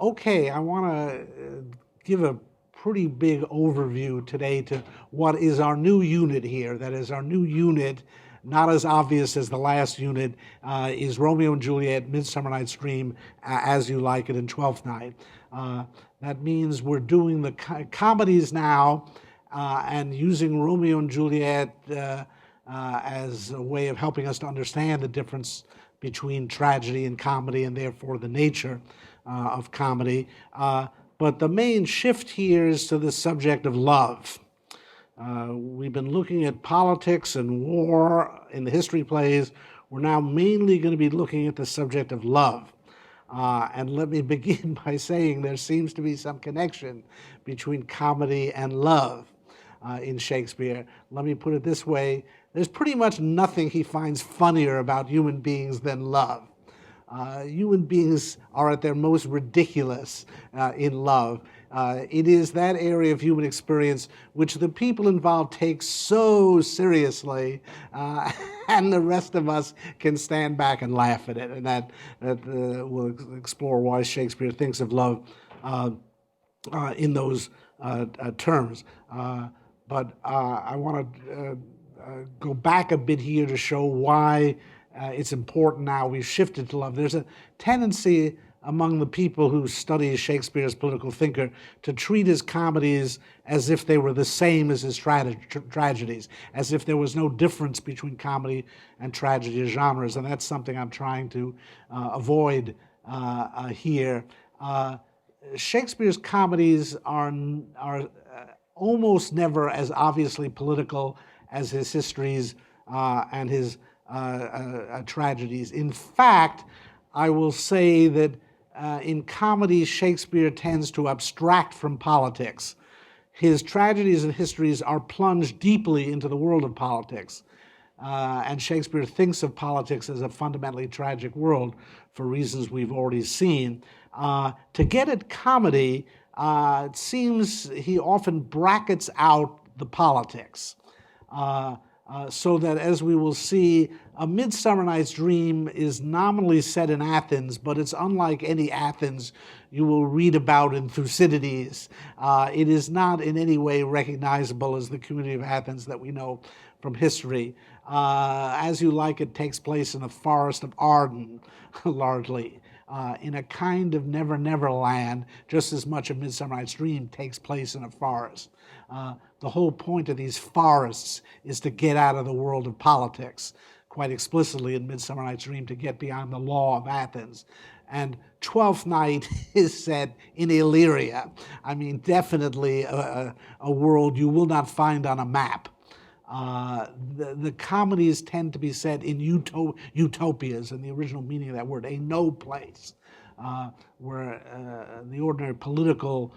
Okay, I want to give a pretty big overview today to what is our new unit here. That is, our new unit, not as obvious as the last unit, is Romeo and Juliet, Midsummer Night's Dream, As You Like It, and Twelfth Night. That means we're doing the comedies now and using Romeo and Juliet as a way of helping us to understand the difference between tragedy and comedy, and therefore the nature of comedy. But the main shift here is to the subject of love. We've been looking at politics and war in the history plays. We're now mainly going to be looking at the subject of love. And let me begin by saying there seems to be some connection between comedy and love in Shakespeare. Let me put it this way. There's pretty much nothing he finds funnier about human beings than love. Human beings are at their most ridiculous in love. It is that area of human experience which the people involved take so seriously, and the rest of us can stand back and laugh at it. And that we'll explore why Shakespeare thinks of love in those terms. But I want to go back a bit here to show why it's important now we've shifted to love. There's a tendency among the people who study Shakespeare as political thinker to treat his comedies as if they were the same as his tragedies, as if there was no difference between comedy and tragedy as genres, and that's something I'm trying to avoid here. Shakespeare's comedies are almost never as obviously political as his histories and his tragedies. In fact, I will say that in comedy, Shakespeare tends to abstract from politics. His tragedies and histories are plunged deeply into the world of politics. And Shakespeare thinks of politics as a fundamentally tragic world for reasons we've already seen. To get at comedy, it seems he often brackets out the politics. So that, as we will see, A Midsummer Night's Dream is nominally set in Athens, but it's unlike any Athens you will read about in Thucydides. It is not in any way recognizable as the community of Athens that we know from history. As You Like It takes place in the forest of Arden, largely. In a kind of Never Never Land, just as much of Midsummer Night's Dream takes place in a forest. The whole point of these forests is to get out of the world of politics, quite explicitly in Midsummer Night's Dream, to get beyond the law of Athens. And Twelfth Night is set in Illyria. I mean, definitely a world you will not find on a map. The comedies tend to be set in utopias, and the original meaning of that word, a no place, where the ordinary political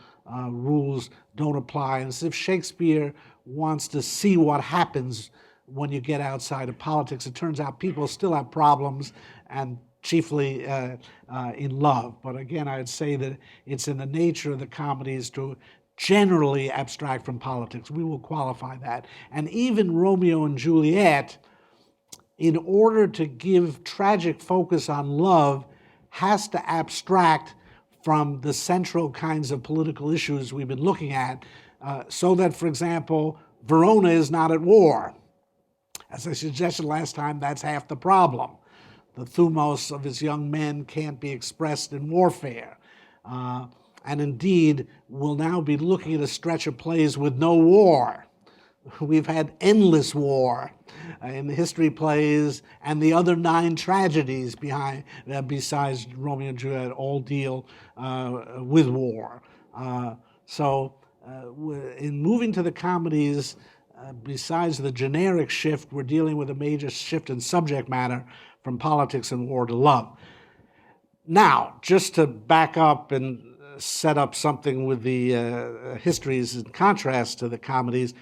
rules don't apply. And it's as if Shakespeare wants to see what happens when you get outside of politics. It turns out people still have problems, and chiefly in love. But again, I'd say that it's in the nature of the comedies to generally abstract from politics. We will qualify that. And even Romeo and Juliet, in order to give tragic focus on love, has to abstract from the central kinds of political issues we've been looking at, so that, for example, Verona is not at war. As I suggested last time, that's half the problem. The thumos of his young men can't be expressed in warfare. And indeed, we'll now be looking at a stretch of plays with no war. We've had endless war in the history plays, and the other 9 tragedies besides Romeo and Juliet all deal with war. So in moving to the comedies, besides the generic shift, we're dealing with a major shift in subject matter from politics and war to love. Now, just to back up and set up something with the histories in contrast to the comedies.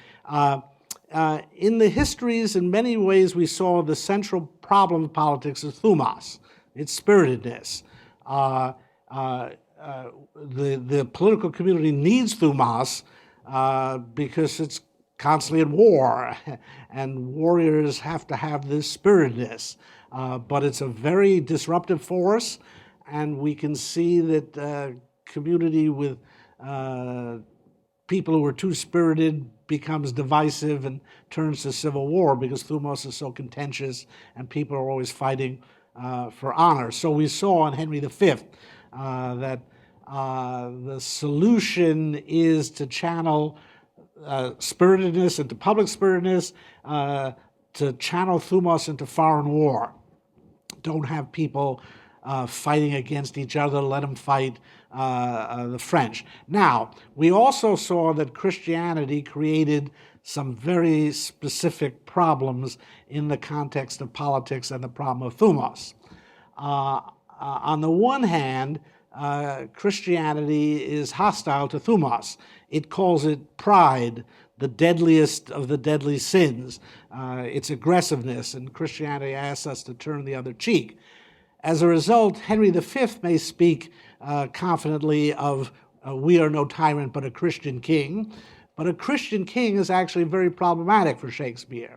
In the histories, in many ways, we saw the central problem of politics is thumos, its spiritedness. The political community needs thumos because it's constantly at war, and warriors have to have this spiritedness. But it's a very disruptive force, and we can see that community with people who are too spirited becomes divisive and turns to civil war because thumos is so contentious and people are always fighting for honor. So we saw in Henry V that the solution is to channel spiritedness into public spiritedness, to channel thumos into foreign war. Don't have people fighting against each other, let them fight the French. Now, we also saw that Christianity created some very specific problems in the context of politics and the problem of thumos. On the one hand, Christianity is hostile to thumos. It calls it pride, the deadliest of the deadly sins, its aggressiveness, and Christianity asks us to turn the other cheek. As a result, Henry V may speak confidently of we are no tyrant but a Christian king, but a Christian king is actually very problematic for Shakespeare.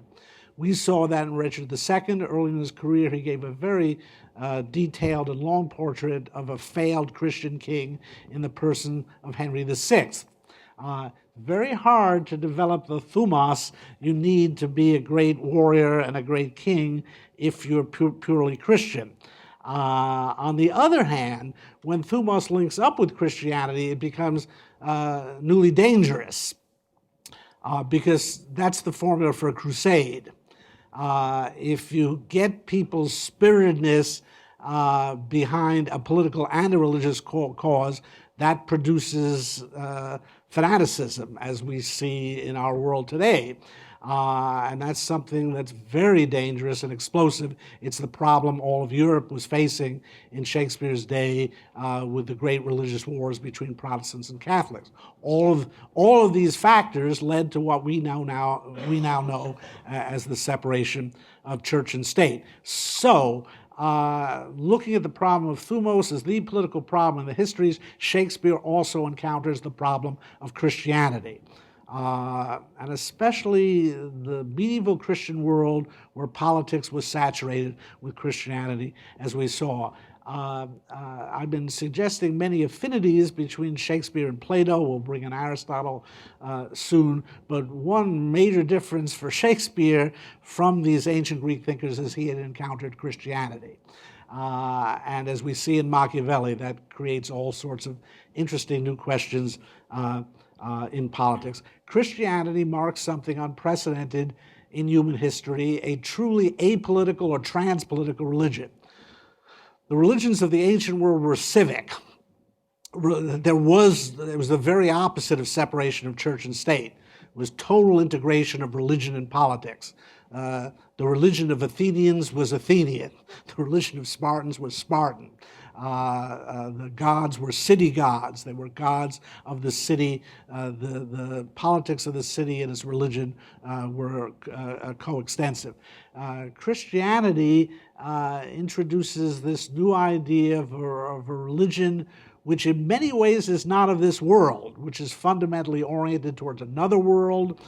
We saw that in Richard II. Early in his career, he gave a very detailed and long portrait of a failed Christian king in the person of Henry VI. Very hard to develop the thumos you need to be a great warrior and a great king if you're purely Christian. On the other hand, when thumos links up with Christianity, it becomes newly dangerous because that's the formula for a crusade. If you get people's spiritedness behind a political and a religious cause, that produces fanaticism, as we see in our world today. And that's something that's very dangerous and explosive. It's the problem all of Europe was facing in Shakespeare's day with the great religious wars between Protestants and Catholics. All of these factors led to what we now know as the separation of church and state. So, looking at the problem of thumos as the political problem in the histories, Shakespeare also encounters the problem of Christianity. And especially the medieval Christian world where politics was saturated with Christianity, as we saw. I've been suggesting many affinities between Shakespeare and Plato. We'll bring in Aristotle soon. But one major difference for Shakespeare from these ancient Greek thinkers is he had encountered Christianity. And as we see in Machiavelli, that creates all sorts of interesting new questions in politics. Christianity marks something unprecedented in human history, a truly apolitical or transpolitical religion. The religions of the ancient world were civic. It was the very opposite of separation of church and state. It was total integration of religion and politics. The religion of Athenians was Athenian. The religion of Spartans was Spartan. The gods were city gods. They were gods of the city. The politics of the city and its religion were coextensive. Christianity introduces this new idea of a religion which in many ways is not of this world, which is fundamentally oriented towards another world,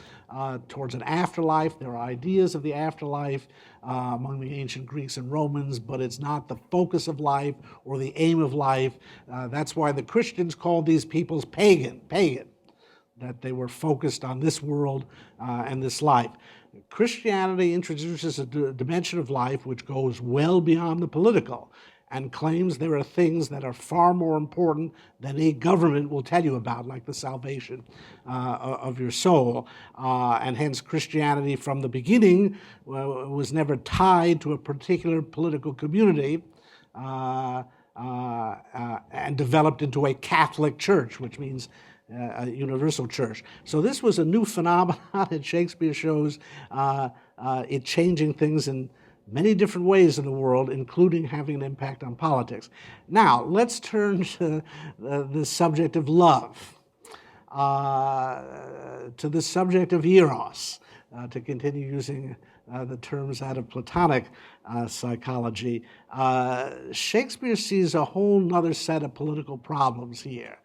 towards an afterlife. There are ideas of the afterlife among the ancient Greeks and Romans, but it's not the focus of life or the aim of life. That's why the Christians called these peoples pagan, that they were focused on this world and this life. Christianity introduces a dimension of life which goes well beyond the political and claims there are things that are far more important than a government will tell you about, like the salvation of your soul. And hence Christianity from the beginning was never tied to a particular political community and developed into a Catholic church, which means a universal church. So this was a new phenomenon that Shakespeare shows it changing things in many different ways in the world, including having an impact on politics. Now, let's turn to the subject of love, to the subject of Eros, to continue using the terms out of Platonic psychology. Shakespeare sees a whole other set of political problems here.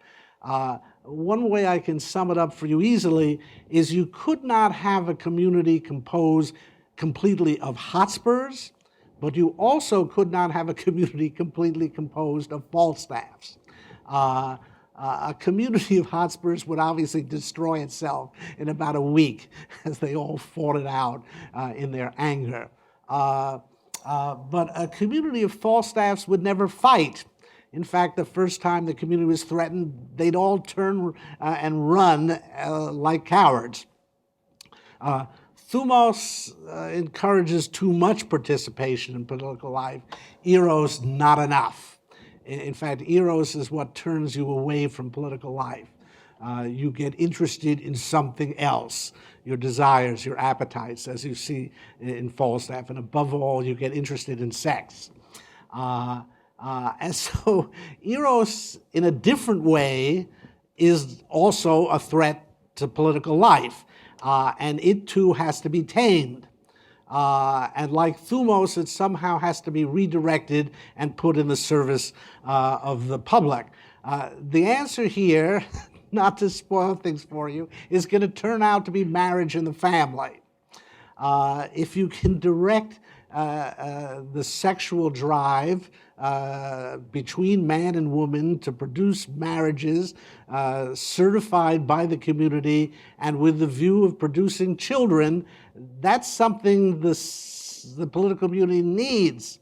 One way I can sum it up for you easily is you could not have a community composed completely of Hotspurs, but you also could not have a community completely composed of Falstaffs. A community of Hotspurs would obviously destroy itself in about a week as they all fought it out in their anger. But a community of Falstaffs would never fight. In fact, the first time the community was threatened, they'd all turn and run like cowards. Thumos encourages too much participation in political life. Eros, not enough. In fact, Eros is what turns you away from political life. You get interested in something else, your desires, your appetites, as you see in Falstaff, and above all, you get interested in sex. And so Eros, in a different way, is also a threat to political life, and it too has to be tamed. And like Thumos, it somehow has to be redirected and put in the service of the public. The answer here, not to spoil things for you, is going to turn out to be marriage and the family. If you can direct the sexual drive between man and woman to produce marriages certified by the community and with the view of producing children, that's something the political community needs.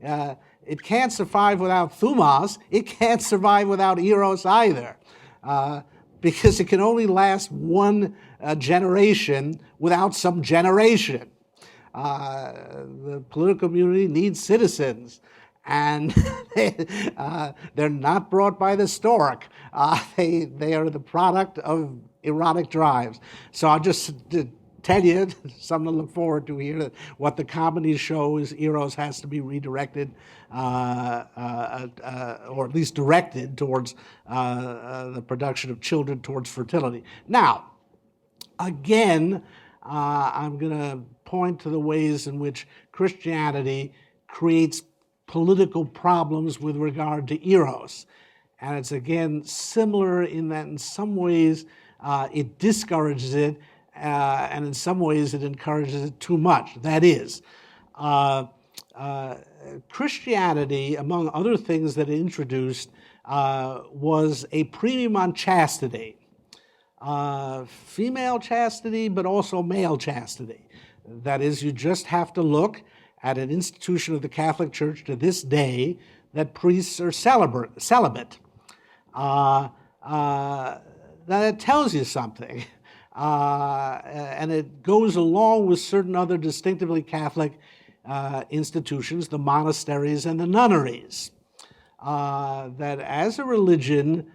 It can't survive without Thumos. It can't survive without Eros either, because it can only last one generation without some generation. The political community needs citizens, and they're not brought by the stork. They are the product of erotic drives. So I'll just tell you, something to look forward to here, that what the comedy show is Eros has to be redirected, or at least directed towards the production of children, towards fertility. Now, again, I'm going to point to the ways in which Christianity creates political problems with regard to Eros. And it's, again, similar in that in some ways it discourages it, and in some ways it encourages it too much. That is, Christianity, among other things that it introduced, was a premium on chastity. Female chastity, but also male chastity. That is, you just have to look at an institution of the Catholic Church to this day that priests are celibate. That tells you something. And it goes along with certain other distinctively Catholic institutions, the monasteries and the nunneries. That as a religion,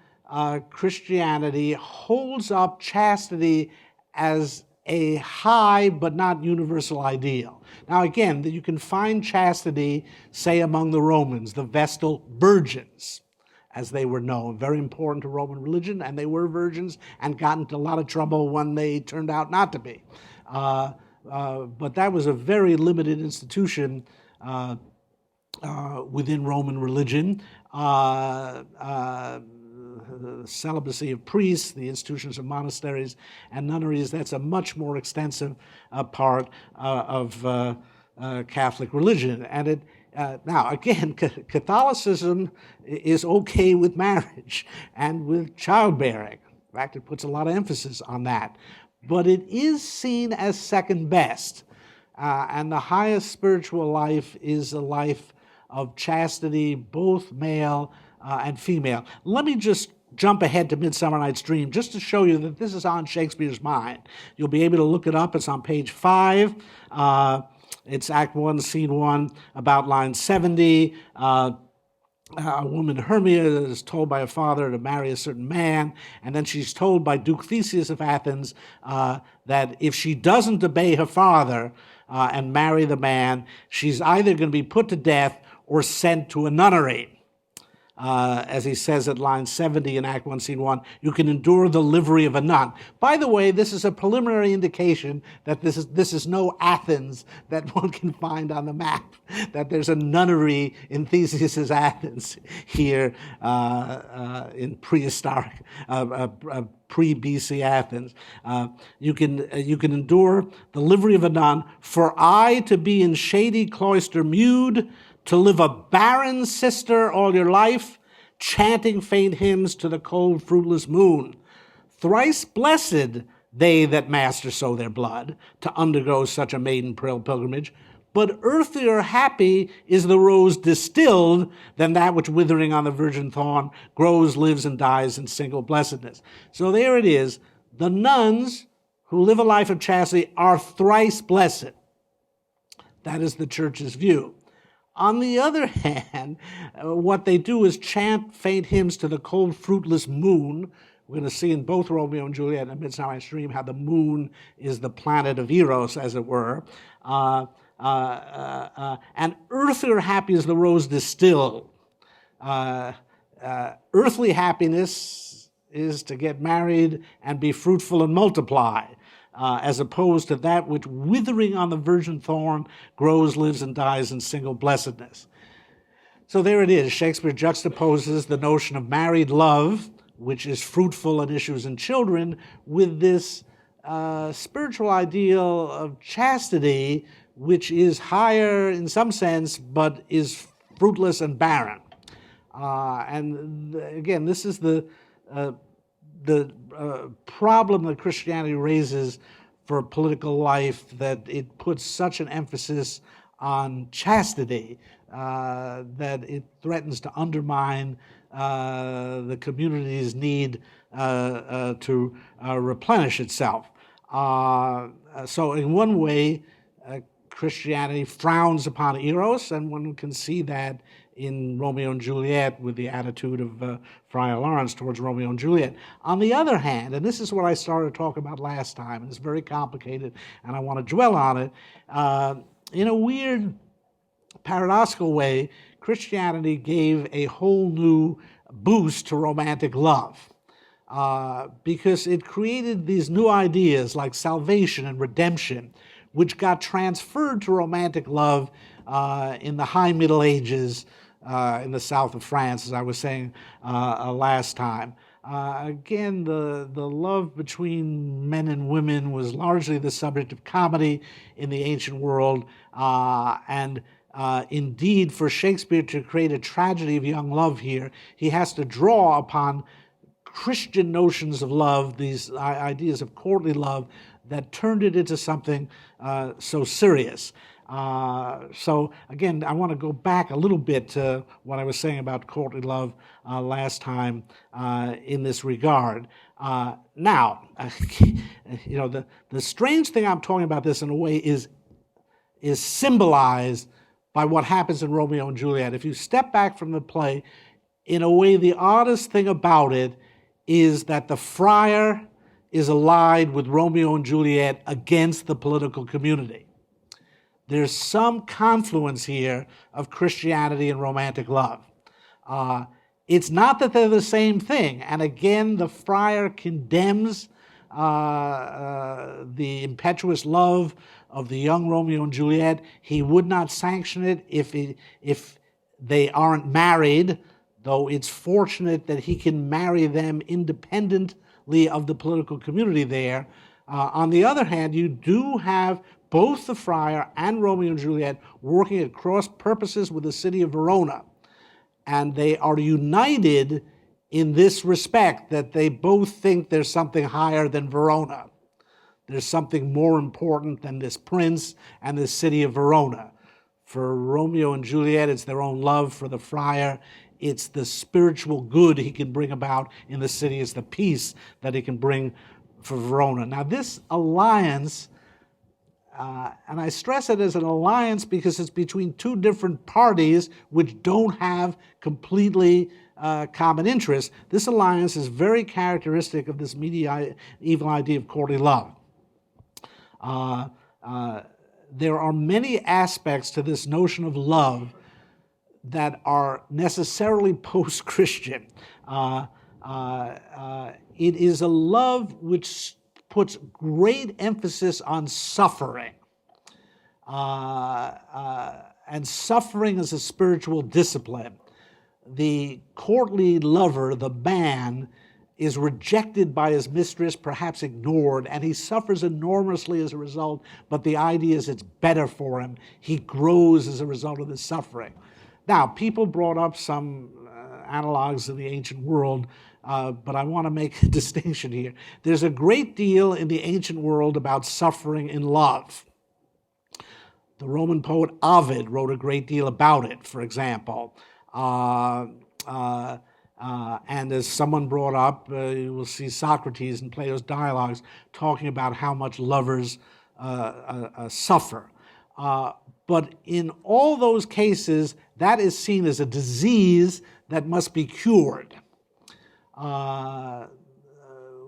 Christianity holds up chastity as a high but not universal ideal. Now again, you can find chastity, say, among the Romans, the Vestal virgins, as they were known, very important to Roman religion, and they were virgins and got into a lot of trouble when they turned out not to be. But that was a very limited institution within Roman religion. The celibacy of priests, the institutions of monasteries and nunneries, that's a much more extensive part of Catholic religion. And it now, again, Catholicism is okay with marriage and with childbearing. In fact, it puts a lot of emphasis on that. But it is seen as second best. And the highest spiritual life is a life of chastity, both male and female. Let me just jump ahead to Midsummer Night's Dream just to show you that this is on Shakespeare's mind. You'll be able to look it up. It's on page 5. It's Act 1, Scene 1, about line 70. A woman, Hermia, is told by her father to marry a certain man, and then she's told by Duke Theseus of Athens that if she doesn't obey her father and marry the man, she's either going to be put to death or sent to a nunnery. As he says at line 70 in Act 1, Scene 1, you can endure the livery of a nun. By the way, this is a preliminary indication that this is no Athens that one can find on the map, that there's a nunnery in Theseus's Athens here in prehistoric, pre-BC Athens. You can endure the livery of a nun. For I to be in shady cloister mewed, to live a barren sister all your life, chanting faint hymns to the cold, fruitless moon. Thrice blessed they that master so their blood, to undergo such a maiden pilgrimage. But earthlier happy is the rose distilled than that which withering on the virgin thorn grows, lives, and dies in single blessedness. So there it is. The nuns who live a life of chastity are thrice blessed. That is the church's view. On the other hand, what they do is chant faint hymns to the cold, fruitless moon. We're going to see in both Romeo and Juliet and Midsummer Night's Dream how the moon is the planet of Eros, as it were. And earthlier happy is the rose distilled. Earthly happiness is to get married and be fruitful and multiply, as opposed to that which withering on the virgin thorn grows, lives, and dies in single blessedness. So there it is. Shakespeare juxtaposes the notion of married love, which is fruitful and issues in children, with this spiritual ideal of chastity, which is higher in some sense, but is fruitless and barren. And again, this is the problem that Christianity raises for political life, that it puts such an emphasis on chastity that it threatens to undermine the community's need to replenish itself. So in one way, Christianity frowns upon Eros, and one can see that in Romeo and Juliet with the attitude of Friar Laurence towards Romeo and Juliet. On the other hand, and this is what I started to talk about last time, and it's very complicated, and I want to dwell on it, in a weird, paradoxical way, Christianity gave a whole new boost to romantic love. Because it created these new ideas like salvation and redemption, which got transferred to romantic love in the High Middle Ages in the south of France, as I was saying last time. Again, the love between men and women was largely the subject of comedy in the ancient world, and indeed, for Shakespeare to create a tragedy of young love here, he has to draw upon Christian notions of love, these ideas of courtly love, that turned it into something so serious. So again, I want to go back a little bit to what I was saying about courtly love last time in this regard. Now, you know, the strange thing I'm talking about this in a way is symbolized by what happens in Romeo and Juliet. If you step back from the play, in a way, the oddest thing about it is that the friar is allied with Romeo and Juliet against the political community. There's some confluence here of Christianity and romantic love. It's not that they're the same thing. And again, the friar condemns the impetuous love of the young Romeo and Juliet. He would not sanction it if they aren't married, though it's fortunate that he can marry them independently of the political community there. On the other hand, you do have both the friar and Romeo and Juliet working at cross purposes with the city of Verona. And they are united in this respect, that they both think there's something higher than Verona. There's something more important than this prince and this city of Verona. For Romeo and Juliet, it's their own love. For the friar, it's the spiritual good he can bring about in the city. It's the peace that he can bring for Verona. Now, this alliance, and I stress it as an alliance because it's between two different parties which don't have completely common interests. This alliance is very characteristic of this medieval idea of courtly love. There are many aspects to this notion of love that are necessarily post-Christian. It is a love which puts great emphasis on suffering. And suffering is a spiritual discipline. The courtly lover, the man, is rejected by his mistress, perhaps ignored, and he suffers enormously as a result, but the idea is it's better for him. He grows as a result of the suffering. Now, people brought up some analogs in the ancient world, but I want to make a distinction here. There's a great deal in the ancient world about suffering in love. The Roman poet Ovid wrote a great deal about it, for example. And as someone brought up, you will see Socrates in Plato's dialogues talking about how much lovers suffer. But in all those cases, that is seen as a disease that must be cured.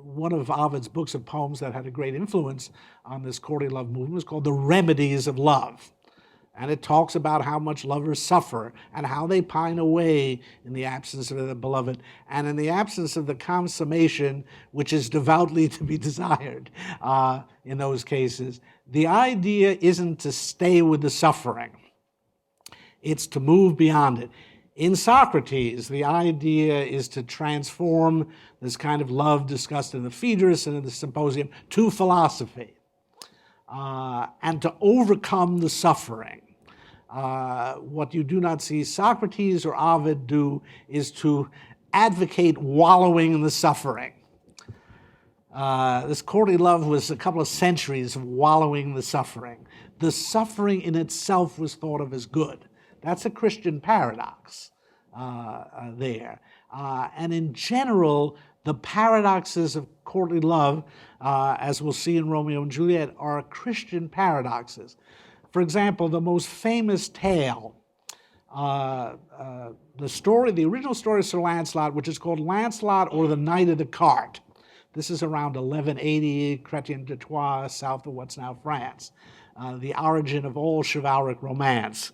One of Ovid's books of poems that had a great influence on this courtly love movement was called The Remedies of Love. And it talks about how much lovers suffer and how they pine away in the absence of the beloved and in the absence of the consummation which is devoutly to be desired in those cases. The idea isn't to stay with the suffering. It's to move beyond it. In Socrates, the idea is to transform this kind of love discussed in the Phaedrus and in the Symposium to philosophy and to overcome the suffering. What you do not see Socrates or Ovid do is to advocate wallowing in the suffering. This courtly love was a couple of centuries of wallowing in the suffering. The suffering in itself was thought of as good. That's a Christian paradox there. And in general, the paradoxes of courtly love, as we'll see in Romeo and Juliet, are Christian paradoxes. For example, the most famous tale, the original story of Sir Lancelot, which is called Lancelot or the Knight of the Cart. This is around 1180, Chrétien de Troyes, south of what's now France. The origin of all chivalric romance.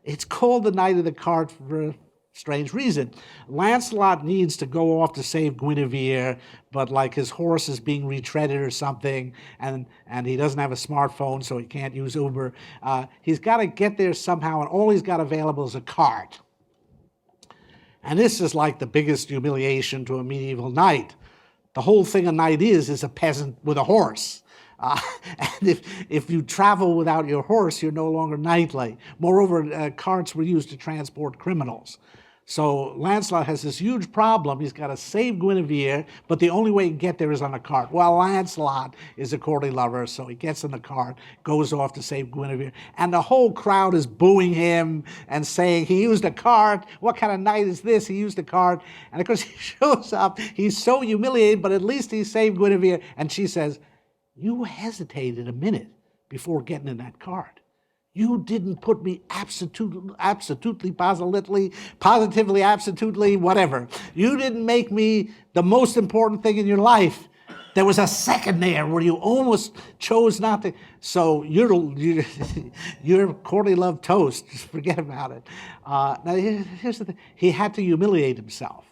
It's called the Knight of the Cart for a strange reason. Lancelot needs to go off to save Guinevere, but like his horse is being retreaded or something, and he doesn't have a smartphone, so he can't use Uber. He's got to get there somehow, and all he's got available is a cart. And this is like the biggest humiliation to a medieval knight. The whole thing a knight is a peasant with a horse. And if you travel without your horse, you're no longer knightly. Moreover, carts were used to transport criminals. So Lancelot has this huge problem. He's got to save Guinevere, but the only way he can get there is on a cart. Well, Lancelot is a courtly lover, so he gets in the cart, goes off to save Guinevere, and the whole crowd is booing him and saying, he used a cart. What kind of knight is this? He used a cart. And of course, he shows up. He's so humiliated, but at least he saved Guinevere. And she says, you hesitated a minute before getting in that cart. You didn't put me absolutely, positively, whatever. You didn't make me the most important thing in your life. There was a second there where you almost chose not to. So you're courtly love toast. Just forget about it. Now, here's the thing. He had to humiliate himself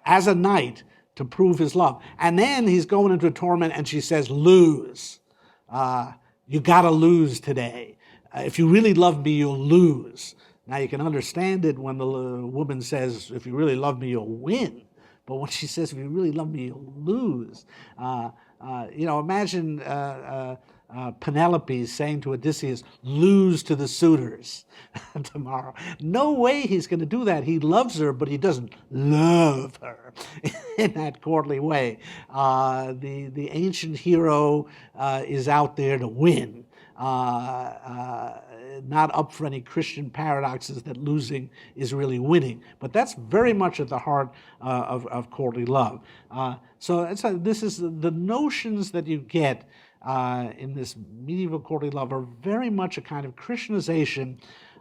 as a knight to prove his love. And then he's going into a torment, and she says, lose. You got to lose today. If you really love me, you'll lose. Now, you can understand it when the woman says, if you really love me, you'll win. But when she says, if you really love me, you'll lose. Imagine Penelope saying to Odysseus, lose to the suitors tomorrow. No way he's going to do that. He loves her, but he doesn't love her in that courtly way. The ancient hero is out there to win. Not up for any Christian paradoxes that losing is really winning. But that's very much at the heart of courtly love. This is the notions that you get in this medieval courtly love are very much a kind of Christianization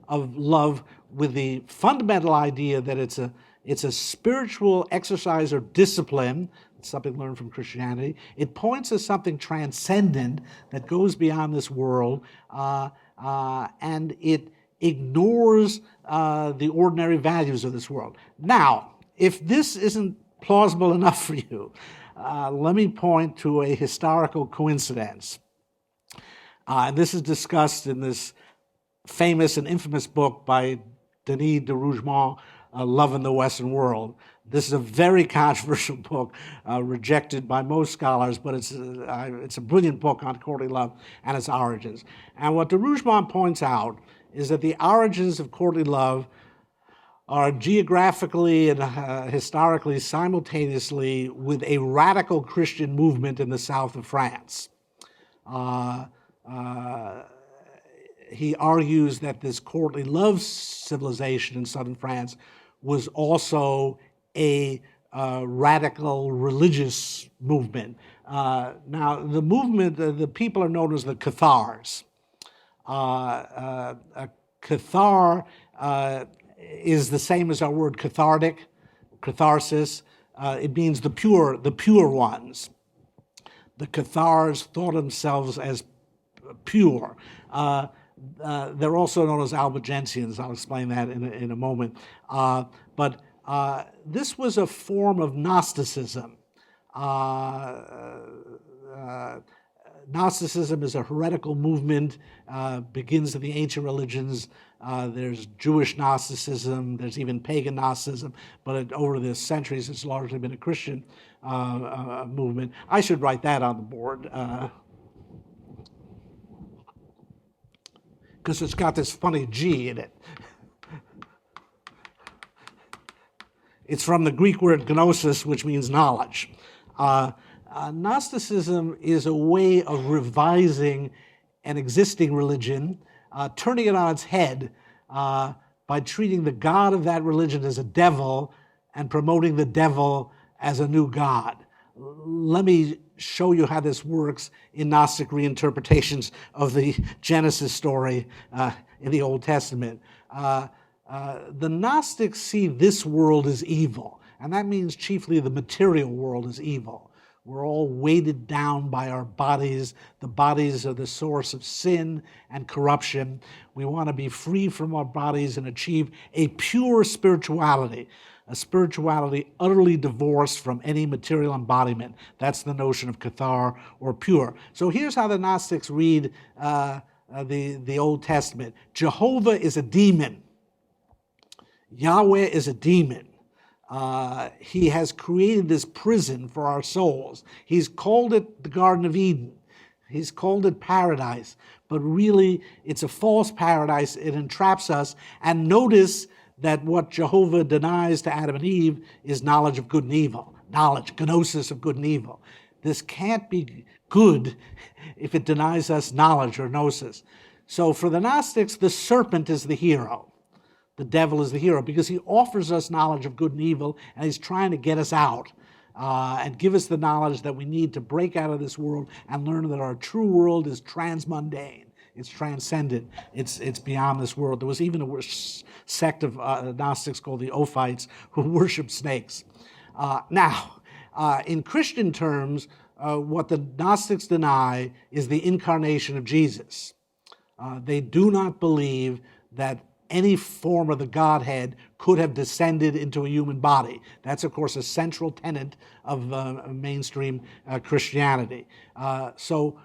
of love with the fundamental idea that it's a spiritual exercise or discipline. It's something learned from Christianity. It points to something transcendent that goes beyond this world, and it ignores the ordinary values of this world. Now, if this isn't plausible enough for you, let me point to a historical coincidence. And this is discussed in this famous and infamous book by Denis de Rougemont, Love in the Western World. This is a very controversial book, rejected by most scholars, but it's a brilliant book on courtly love and its origins. And what de Rougemont points out is that the origins of courtly love are geographically and historically simultaneously with a radical Christian movement in the south of France. He argues that this courtly love civilization in southern France was also a radical religious movement. Now, the movement, the people are known as the Cathars. A Cathar is the same as our word cathartic, catharsis. It means the pure ones. The Cathars thought themselves as pure. They're also known as Albigensians. I'll explain that in a moment. But this was a form of Gnosticism. Gnosticism is a heretical movement, begins in the ancient religions. There's Jewish Gnosticism, there's even pagan Gnosticism, but over the centuries it's largely been a Christian movement. I should write that on the board, because it's got this funny G in it. It's from the Greek word gnosis, which means knowledge. Gnosticism is a way of revising an existing religion, turning it on its head by treating the god of that religion as a devil and promoting the devil as a new god. Let me show you how this works in Gnostic reinterpretations of the Genesis story in the Old Testament. The Gnostics see this world as evil, and that means chiefly the material world is evil. We're all weighted down by our bodies. The bodies are the source of sin and corruption. We want to be free from our bodies and achieve a pure spirituality, a spirituality utterly divorced from any material embodiment. That's the notion of Cathar, or pure. So here's how the Gnostics read the Old Testament. Jehovah is a demon. Yahweh is a demon. He has created this prison for our souls. He's called it the Garden of Eden. He's called it paradise. But really, it's a false paradise. It entraps us. And notice that what Jehovah denies to Adam and Eve is knowledge of good and evil. Knowledge, gnosis of good and evil. This can't be good if it denies us knowledge or gnosis. So for the Gnostics, the serpent is the hero. The devil is the hero because he offers us knowledge of good and evil, and he's trying to get us out and give us the knowledge that we need to break out of this world and learn that our true world is transmundane. It's transcendent. It's beyond this world. There was even a sect of Gnostics called the Ophites who worshiped snakes. Now, in Christian terms, what the Gnostics deny is the incarnation of Jesus. They do not believe that any form of the Godhead could have descended into a human body. That's, of course, a central tenet of mainstream Christianity. So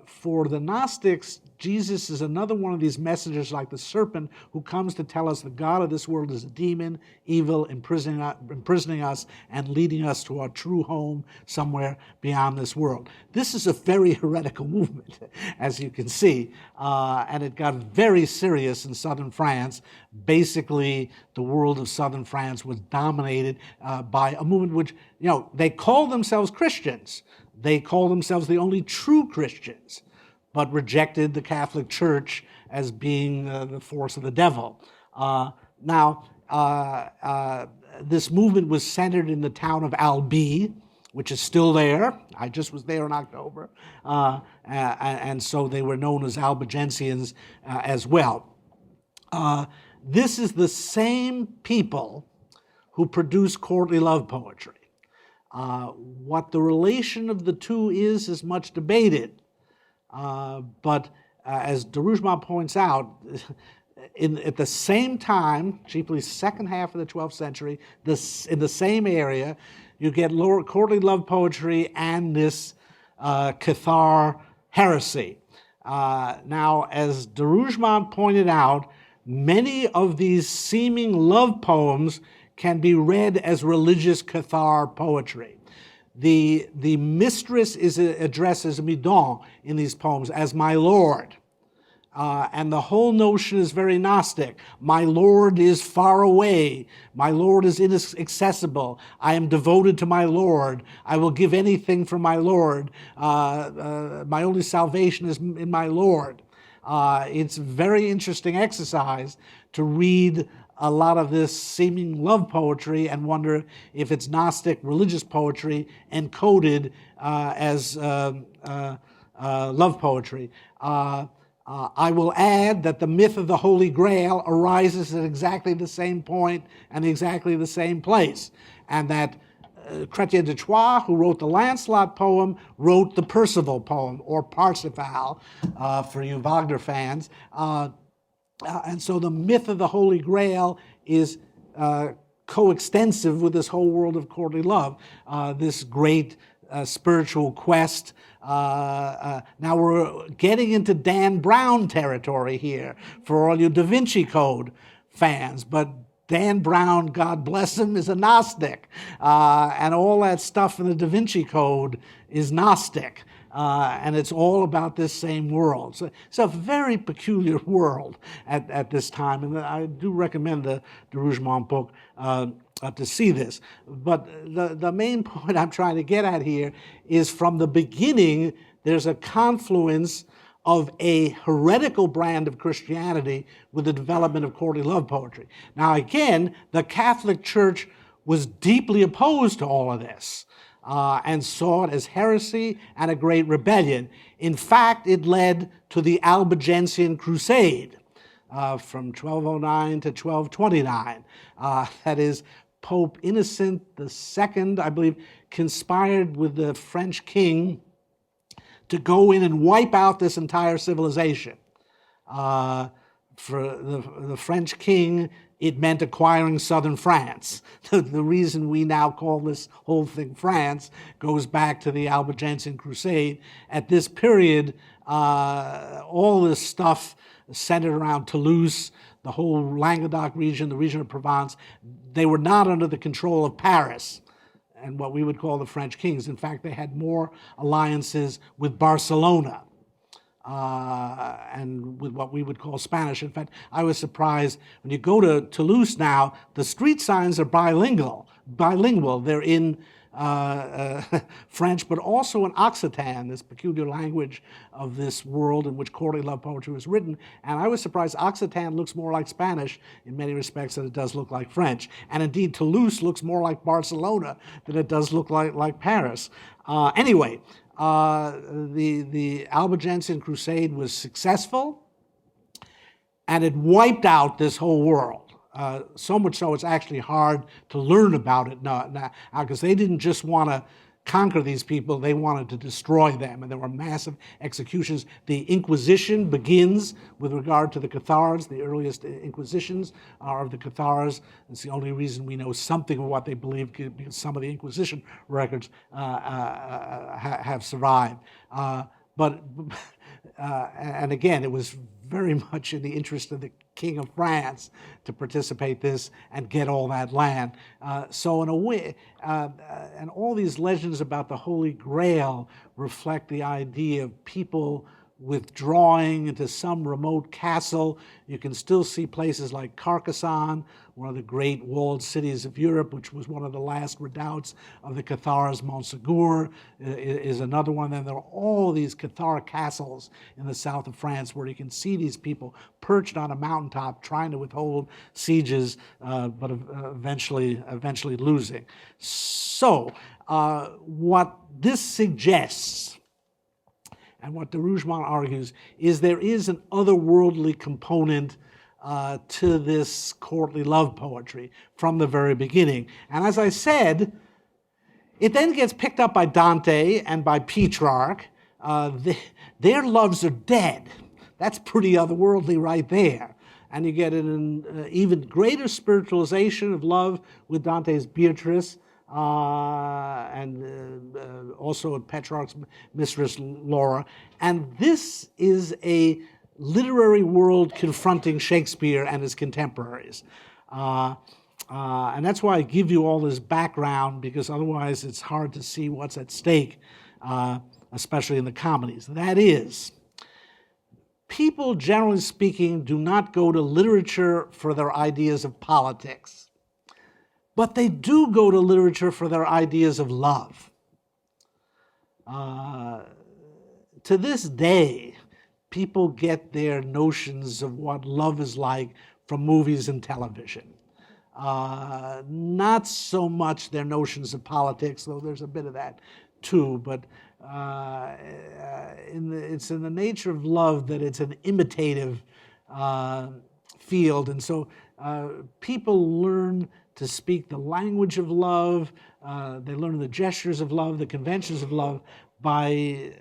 for the Gnostics, Jesus is another one of these messengers like the serpent who comes to tell us the God of this world is a demon, evil, imprisoning us and leading us to our true home somewhere beyond this world. This is a very heretical movement, as you can see, and it got very serious in southern France. Basically, the world of southern France was dominated by a movement which, they call themselves Christians. They call themselves the only true Christians, but rejected the Catholic Church as being the force of the devil. This movement was centered in the town of Albi, which is still there. I just was there in October. And so they were known as Albigensians as well. This is the same people who produce courtly love poetry. What the relation of the two is much debated. But as de Rougemont points out, at the same time, chiefly second half of the 12th century, in the same area, you get courtly love poetry and this Cathar heresy. Now, as de Rougemont pointed out, many of these seeming love poems can be read as religious Cathar poetry. The mistress is addressed as Midon in these poems, as my lord. And the whole notion is very Gnostic. My Lord is far away. My Lord is inaccessible. I am devoted to my Lord. I will give anything for my Lord. My only salvation is in my Lord. It's a very interesting exercise to read a lot of this seeming love poetry and wonder if it's Gnostic religious poetry encoded as love poetry. I will add that the myth of the Holy Grail arises at exactly the same point and exactly the same place, and that Chrétien de Troyes, who wrote the Lancelot poem, wrote the Percival poem, or Parsifal, for you Wagner fans. And so the myth of the Holy Grail is coextensive with this whole world of courtly love, this great spiritual quest. Now we're getting into Dan Brown territory here for all you Da Vinci Code fans, but Dan Brown, God bless him, is a Gnostic, and all that stuff in the Da Vinci Code is Gnostic. And it's all about this same world. So it's a very peculiar world at this time, and I do recommend the de Rougemont book to see this. But the main point I'm trying to get at here is from the beginning, there's a confluence of a heretical brand of Christianity with the development of courtly love poetry. Now again, the Catholic Church was deeply opposed to all of this. And saw it as heresy and a great rebellion. In fact, it led to the Albigensian Crusade from 1209 to 1229. That is, Pope Innocent II, I believe, conspired with the French king to go in and wipe out this entire civilization. For the French king, it meant acquiring southern France. The reason we now call this whole thing France goes back to the Albigensian Crusade. At this period, all this stuff centered around Toulouse, the whole Languedoc region, the region of Provence, they were not under the control of Paris and what we would call the French kings. In fact, they had more alliances with Barcelona. And with what we would call Spanish. In fact, I was surprised when you go to Toulouse now, the street signs are bilingual. They're in French, but also in Occitan, this peculiar language of this world in which courtly love poetry was written. And I was surprised Occitan looks more like Spanish in many respects than it does look like French. And indeed, Toulouse looks more like Barcelona than it does look like Paris. Anyway, the Albigensian Crusade was successful, and it wiped out this whole world. So much so it's actually hard to learn about it now, because they didn't just want to conquer these people, they wanted to destroy them, and there were massive executions. The Inquisition begins with regard to the Cathars. The earliest Inquisitions are of the Cathars. It's the only reason we know something of what they believed, because some of the Inquisition records have survived. And again, it was very much in the interest of the King of France to participate this and get all that land. So in a way, and all these legends about the Holy Grail reflect the idea of people withdrawing into some remote castle. You can still see places like Carcassonne, one of the great walled cities of Europe, which was one of the last redoubts of the Cathars. Montsegur is another one. And there are all these Cathar castles in the south of France where you can see these people perched on a mountaintop trying to withhold sieges, but eventually losing. So what this suggests, and what de Rougemont argues, is there is an otherworldly component to this courtly love poetry from the very beginning. And as I said, it then gets picked up by Dante and by Petrarch. Their loves are dead. That's pretty otherworldly right there. And you get an even greater spiritualization of love with Dante's Beatrice, and also Petrarch's mistress Laura. And this is a literary world confronting Shakespeare and his contemporaries. And that's why I give you all this background, because otherwise it's hard to see what's at stake, especially in the comedies. That is, people, generally speaking, do not go to literature for their ideas of politics, but they do go to literature for their ideas of love. To this day, people get their notions of what love is like from movies and television. Not so much their notions of politics, though there's a bit of that too, but it's in the nature of love that it's an imitative field, and so people learn to speak the language of love, they learn the gestures of love, the conventions of love by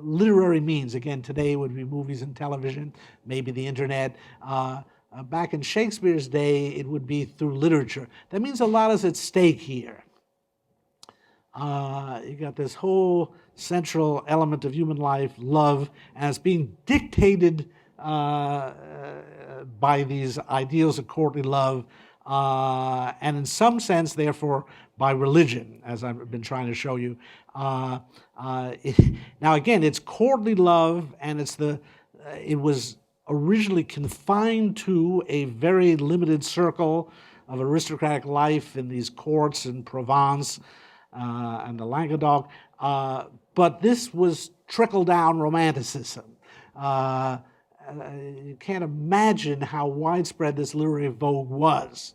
literary means. Again, today would be movies and television, maybe the internet. Back in Shakespeare's day, it would be through literature. That means a lot is at stake here. You got this whole central element of human life, love, as being dictated by these ideals of courtly love, and in some sense, therefore, by religion, as I've been trying to show you. Now, again, it's courtly love, and it was originally confined to a very limited circle of aristocratic life in these courts in Provence and the Languedoc, but this was trickle-down romanticism. You can't imagine how widespread this literary vogue was,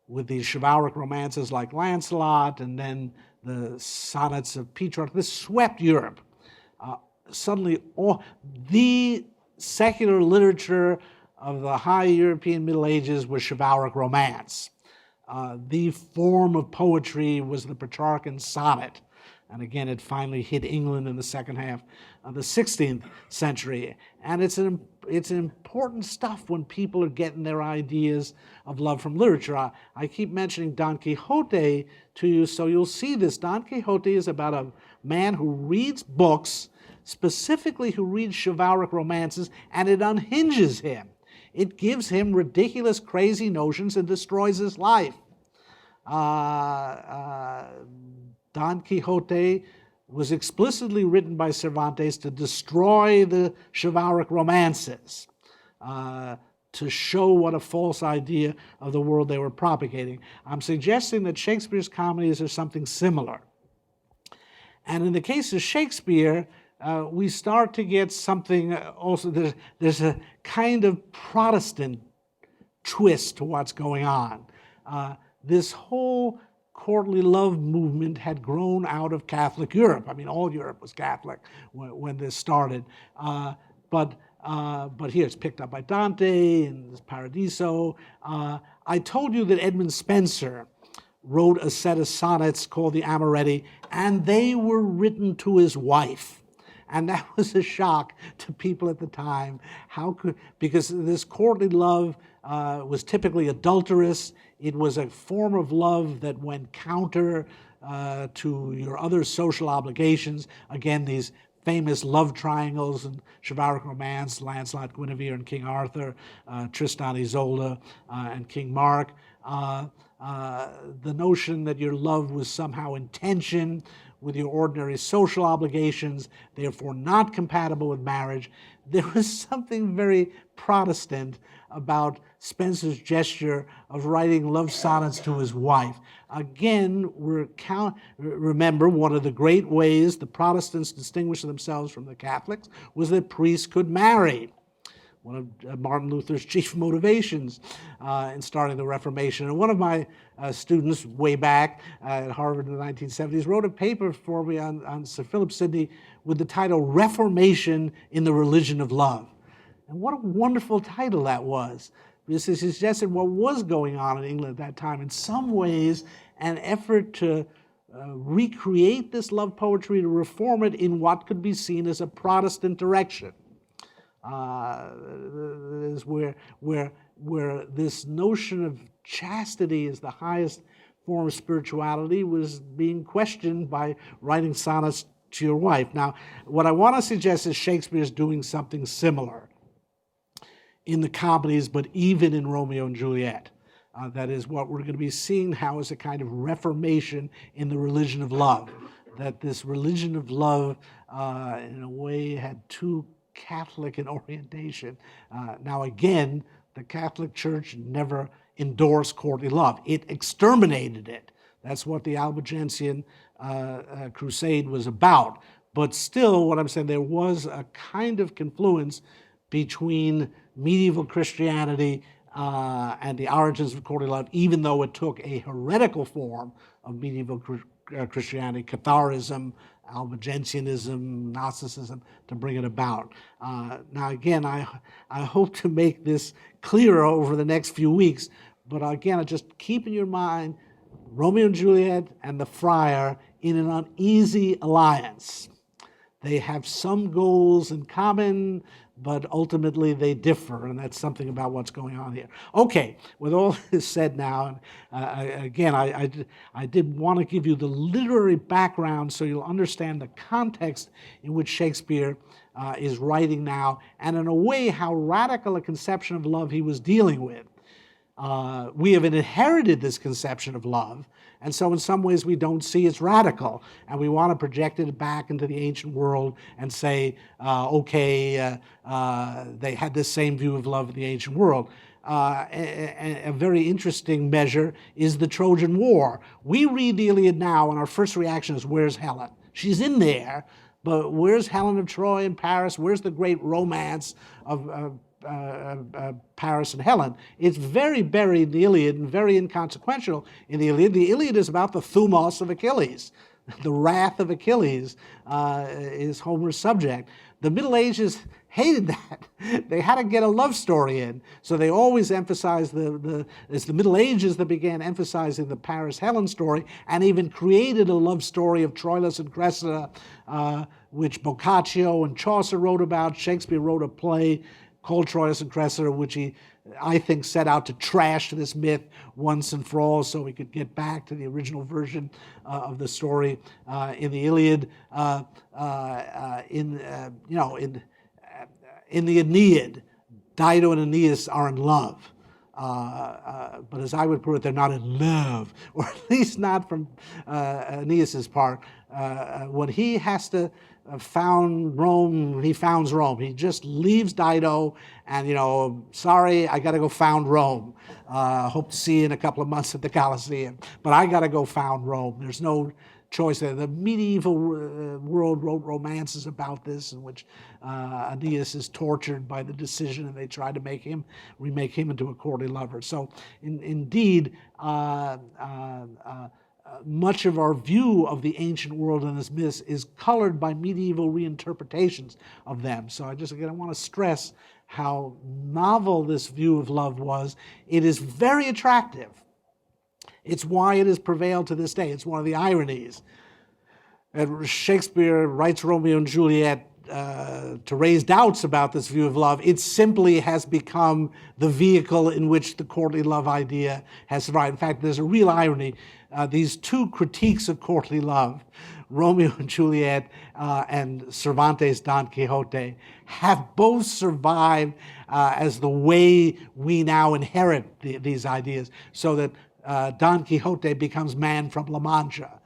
with these chivalric romances like Lancelot and then the sonnets of Petrarch. This swept Europe. Suddenly, the secular literature of the high European Middle Ages was chivalric romance. The form of poetry was the Petrarchan sonnet. And again, it finally hit England in the second half of the 16th century. And it's important stuff when people are getting their ideas of love from literature. I keep mentioning Don Quixote to you, so you'll see this. Don Quixote is about a man who reads books, specifically who reads chivalric romances, and it unhinges him. It gives him ridiculous, crazy notions and destroys his life. Don Quixote was explicitly written by Cervantes to destroy the chivalric romances, to show what a false idea of the world they were propagating. I'm suggesting that Shakespeare's comedies are something similar. And in the case of Shakespeare, we start to get something also, there's a kind of Protestant twist to what's going on. This whole courtly love movement had grown out of Catholic Europe. I mean, all Europe was Catholic when this started. But here it's picked up by Dante and this Paradiso. I told you that Edmund Spenser wrote a set of sonnets called the Amoretti, and they were written to his wife. And that was a shock to people at the time. Because this courtly love was typically adulterous. It was a form of love that went counter to your other social obligations. Again, these famous love triangles and chivalric romance, Lancelot, Guinevere, and King Arthur, Tristan, Isolde, and King Mark. The notion that your love was somehow in tension with your ordinary social obligations, therefore not compatible with marriage. There was something very Protestant about Spenser's gesture of writing love sonnets to his wife. Again, remember, one of the great ways the Protestants distinguished themselves from the Catholics was that priests could marry. One of Martin Luther's chief motivations in starting the Reformation. And one of my students way back at Harvard in the 1970s wrote a paper for me on Sir Philip Sidney with the title Reformation in the Religion of Love. And what a wonderful title that was, because it suggested what was going on in England at that time. In some ways, an effort to recreate this love poetry, to reform it in what could be seen as a Protestant direction. Is where this notion of chastity as the highest form of spirituality was being questioned by writing sonnets to your wife. Now, what I want to suggest is Shakespeare is doing something similar in the comedies, but even in Romeo and Juliet. That is what we're going to be seeing how is a kind of reformation in the religion of love. That this religion of love, in a way, had two Catholic in orientation. Now again, the Catholic Church never endorsed courtly love. It exterminated it. That's what the Albigensian crusade was about. But still, what I'm saying, there was a kind of confluence between medieval Christianity and the origins of courtly love, even though it took a heretical form of medieval Christianity, Catharism, Albigensianism, Gnosticism, to bring it about. Now again, I hope to make this clearer over the next few weeks, but again, just keep in your mind Romeo and Juliet and the Friar in an uneasy alliance. They have some goals in common, but ultimately they differ, and that's something about what's going on here. Okay, with all this said now, again, I did want to give you the literary background so you'll understand the context in which Shakespeare is writing now, and in a way how radical a conception of love he was dealing with. We have inherited this conception of love, and so in some ways we don't see it's radical, and we want to project it back into the ancient world and say, they had this same view of love in the ancient world. A very interesting measure is the Trojan War. We read the Iliad now, and our first reaction is, where's Helen? She's in there, but where's Helen of Troy and Paris? Where's the great romance of Paris and Helen? It's very buried in the Iliad and very inconsequential in the Iliad. The Iliad is about the thumos of Achilles. The wrath of Achilles is Homer's subject. The Middle Ages hated that. They had to get a love story in. So they always emphasized it's the Middle Ages that began emphasizing the Paris-Helen story and even created a love story of Troilus and Cressida, which Boccaccio and Chaucer wrote about. Shakespeare wrote a play called Troilus and Cressida, which he, I think, set out to trash this myth once and for all, so we could get back to the original version of the story in the Iliad. In the Aeneid, Dido and Aeneas are in love. But as I would put it, they're not in love, or at least not from Aeneas's part. When he has to found Rome, he founds Rome. He just leaves Dido and, sorry, I got to go found Rome. Hope to see you in a couple of months at the Colosseum, but I got to go found Rome. There's no choice there. The medieval world wrote romances about this in which Aeneas is tortured by the decision and they try to remake him into a courtly lover. So indeed, much of our view of the ancient world and its myths is colored by medieval reinterpretations of them. So I want to stress how novel this view of love was. It is very attractive. It's why it has prevailed to this day. It's one of the ironies. Shakespeare writes Romeo and Juliet to raise doubts about this view of love. It simply has become the vehicle in which the courtly love idea has survived. In fact, there's a real irony. These two critiques of courtly love, Romeo and Juliet and Cervantes' Don Quixote, have both survived as the way we now inherit these ideas, so that Don Quixote becomes man from La Mancha.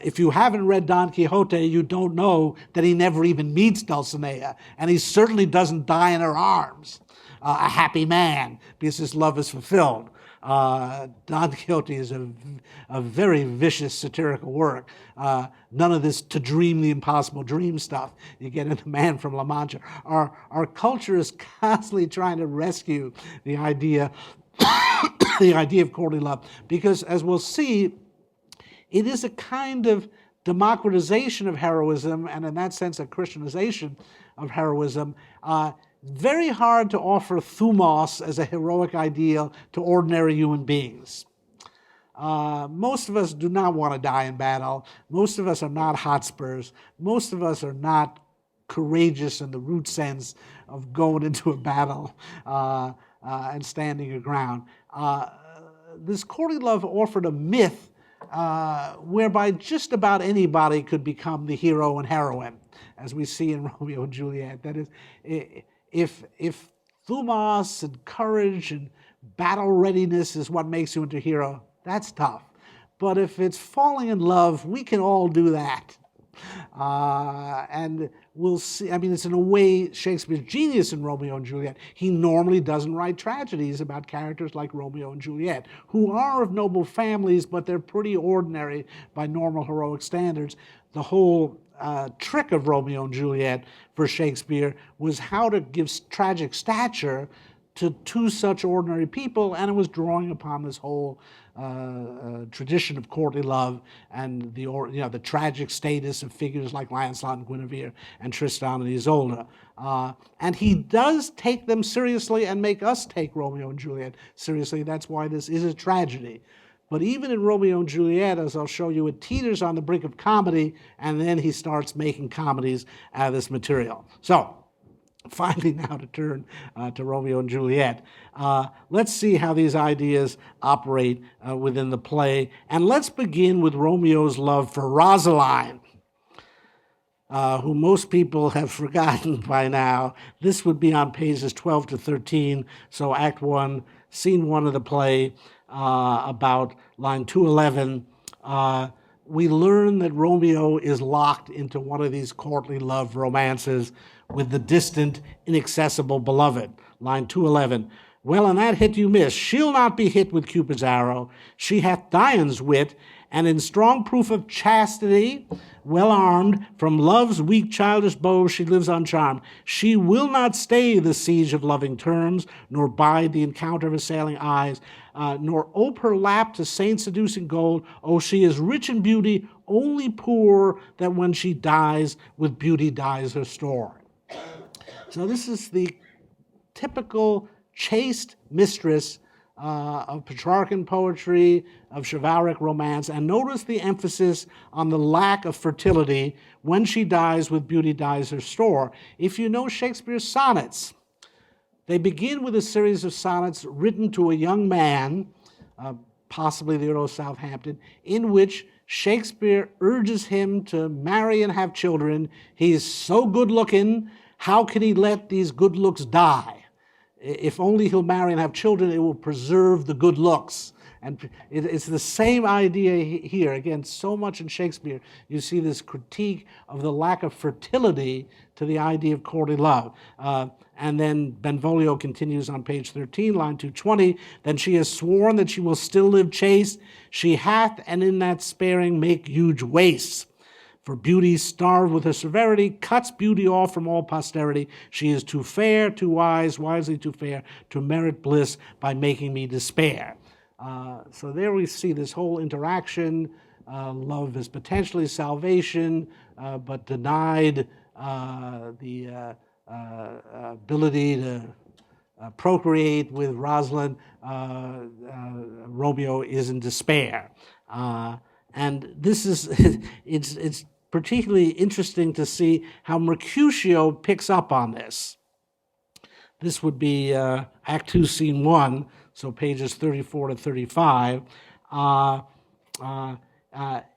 If you haven't read Don Quixote, you don't know that he never even meets Dulcinea, and he certainly doesn't die in her arms, a happy man, because his love is fulfilled. Don Quixote is a very vicious satirical work. None of this to dream the impossible dream stuff you get in The Man from La Mancha. Our culture is constantly trying to rescue the idea of courtly love, because as we'll see, it is a kind of democratization of heroism, and in that sense, a Christianization of heroism. Very hard to offer thumos as a heroic ideal to ordinary human beings. Most of us do not want to die in battle. Most of us are not Hotspurs. Most of us are not courageous in the root sense of going into a battle and standing your ground. This courtly love offered a myth whereby just about anybody could become the hero and heroine, as we see in Romeo and Juliet. That is, if thumos and courage and battle readiness is what makes you into a hero, that's tough. But if it's falling in love, we can all do that. And we'll see, I mean, it's in a way Shakespeare's genius in Romeo and Juliet. He normally doesn't write tragedies about characters like Romeo and Juliet, who are of noble families, but they're pretty ordinary by normal heroic standards. The whole trick of Romeo and Juliet for Shakespeare was how to give tragic stature to two such ordinary people, and it was drawing upon this whole tradition of courtly love and the tragic status of figures like Lancelot and Guinevere and Tristan and Isolde. And he does take them seriously and make us take Romeo and Juliet seriously. That's why this is a tragedy. But even in Romeo and Juliet, as I'll show you, it teeters on the brink of comedy, and then he starts making comedies out of this material. So, finally now to turn to Romeo and Juliet. Let's see how these ideas operate within the play. And let's begin with Romeo's love for Rosaline, who most people have forgotten by now. This would be on pages 12 to 13, so Act 1, Scene 1 of the play, about line 211. We learn that Romeo is locked into one of these courtly love romances with the distant, inaccessible beloved. Line 211. Well, on that hit you miss. She'll not be hit with Cupid's arrow. She hath Dian's wit, and in strong proof of chastity, well armed, from love's weak childish bow she lives uncharmed. She will not stay the siege of loving terms, nor bide the encounter of assailing eyes, nor ope her lap to saint-seducing gold. Oh, she is rich in beauty, only poor that when she dies, with beauty dies her store. So this is the typical chaste mistress of Petrarchan poetry, of chivalric romance, and notice the emphasis on the lack of fertility. When she dies, with beauty dies her store. If you know Shakespeare's sonnets, they begin with a series of sonnets written to a young man, possibly the Earl of Southampton, in which Shakespeare urges him to marry and have children. He's so good looking, how can he let these good looks die? If only he'll marry and have children, it will preserve the good looks. And it's the same idea here. Again, so much in Shakespeare, you see this critique of the lack of fertility to the idea of courtly love. And then Benvolio continues on page 13, line 220. Then she has sworn that she will still live chaste. She hath, and in that sparing make huge wastes. For beauty, starved with her severity, cuts beauty off from all posterity. She is too fair, too wise, wisely too fair, to merit bliss by making me despair. So there we see this whole interaction. Love is potentially salvation, but denied the ability to procreate with Rosalind. Romeo is in despair. And this is, it's particularly interesting to see how Mercutio picks up on this. This would be Act 2, Scene 1, so pages 34 to 35.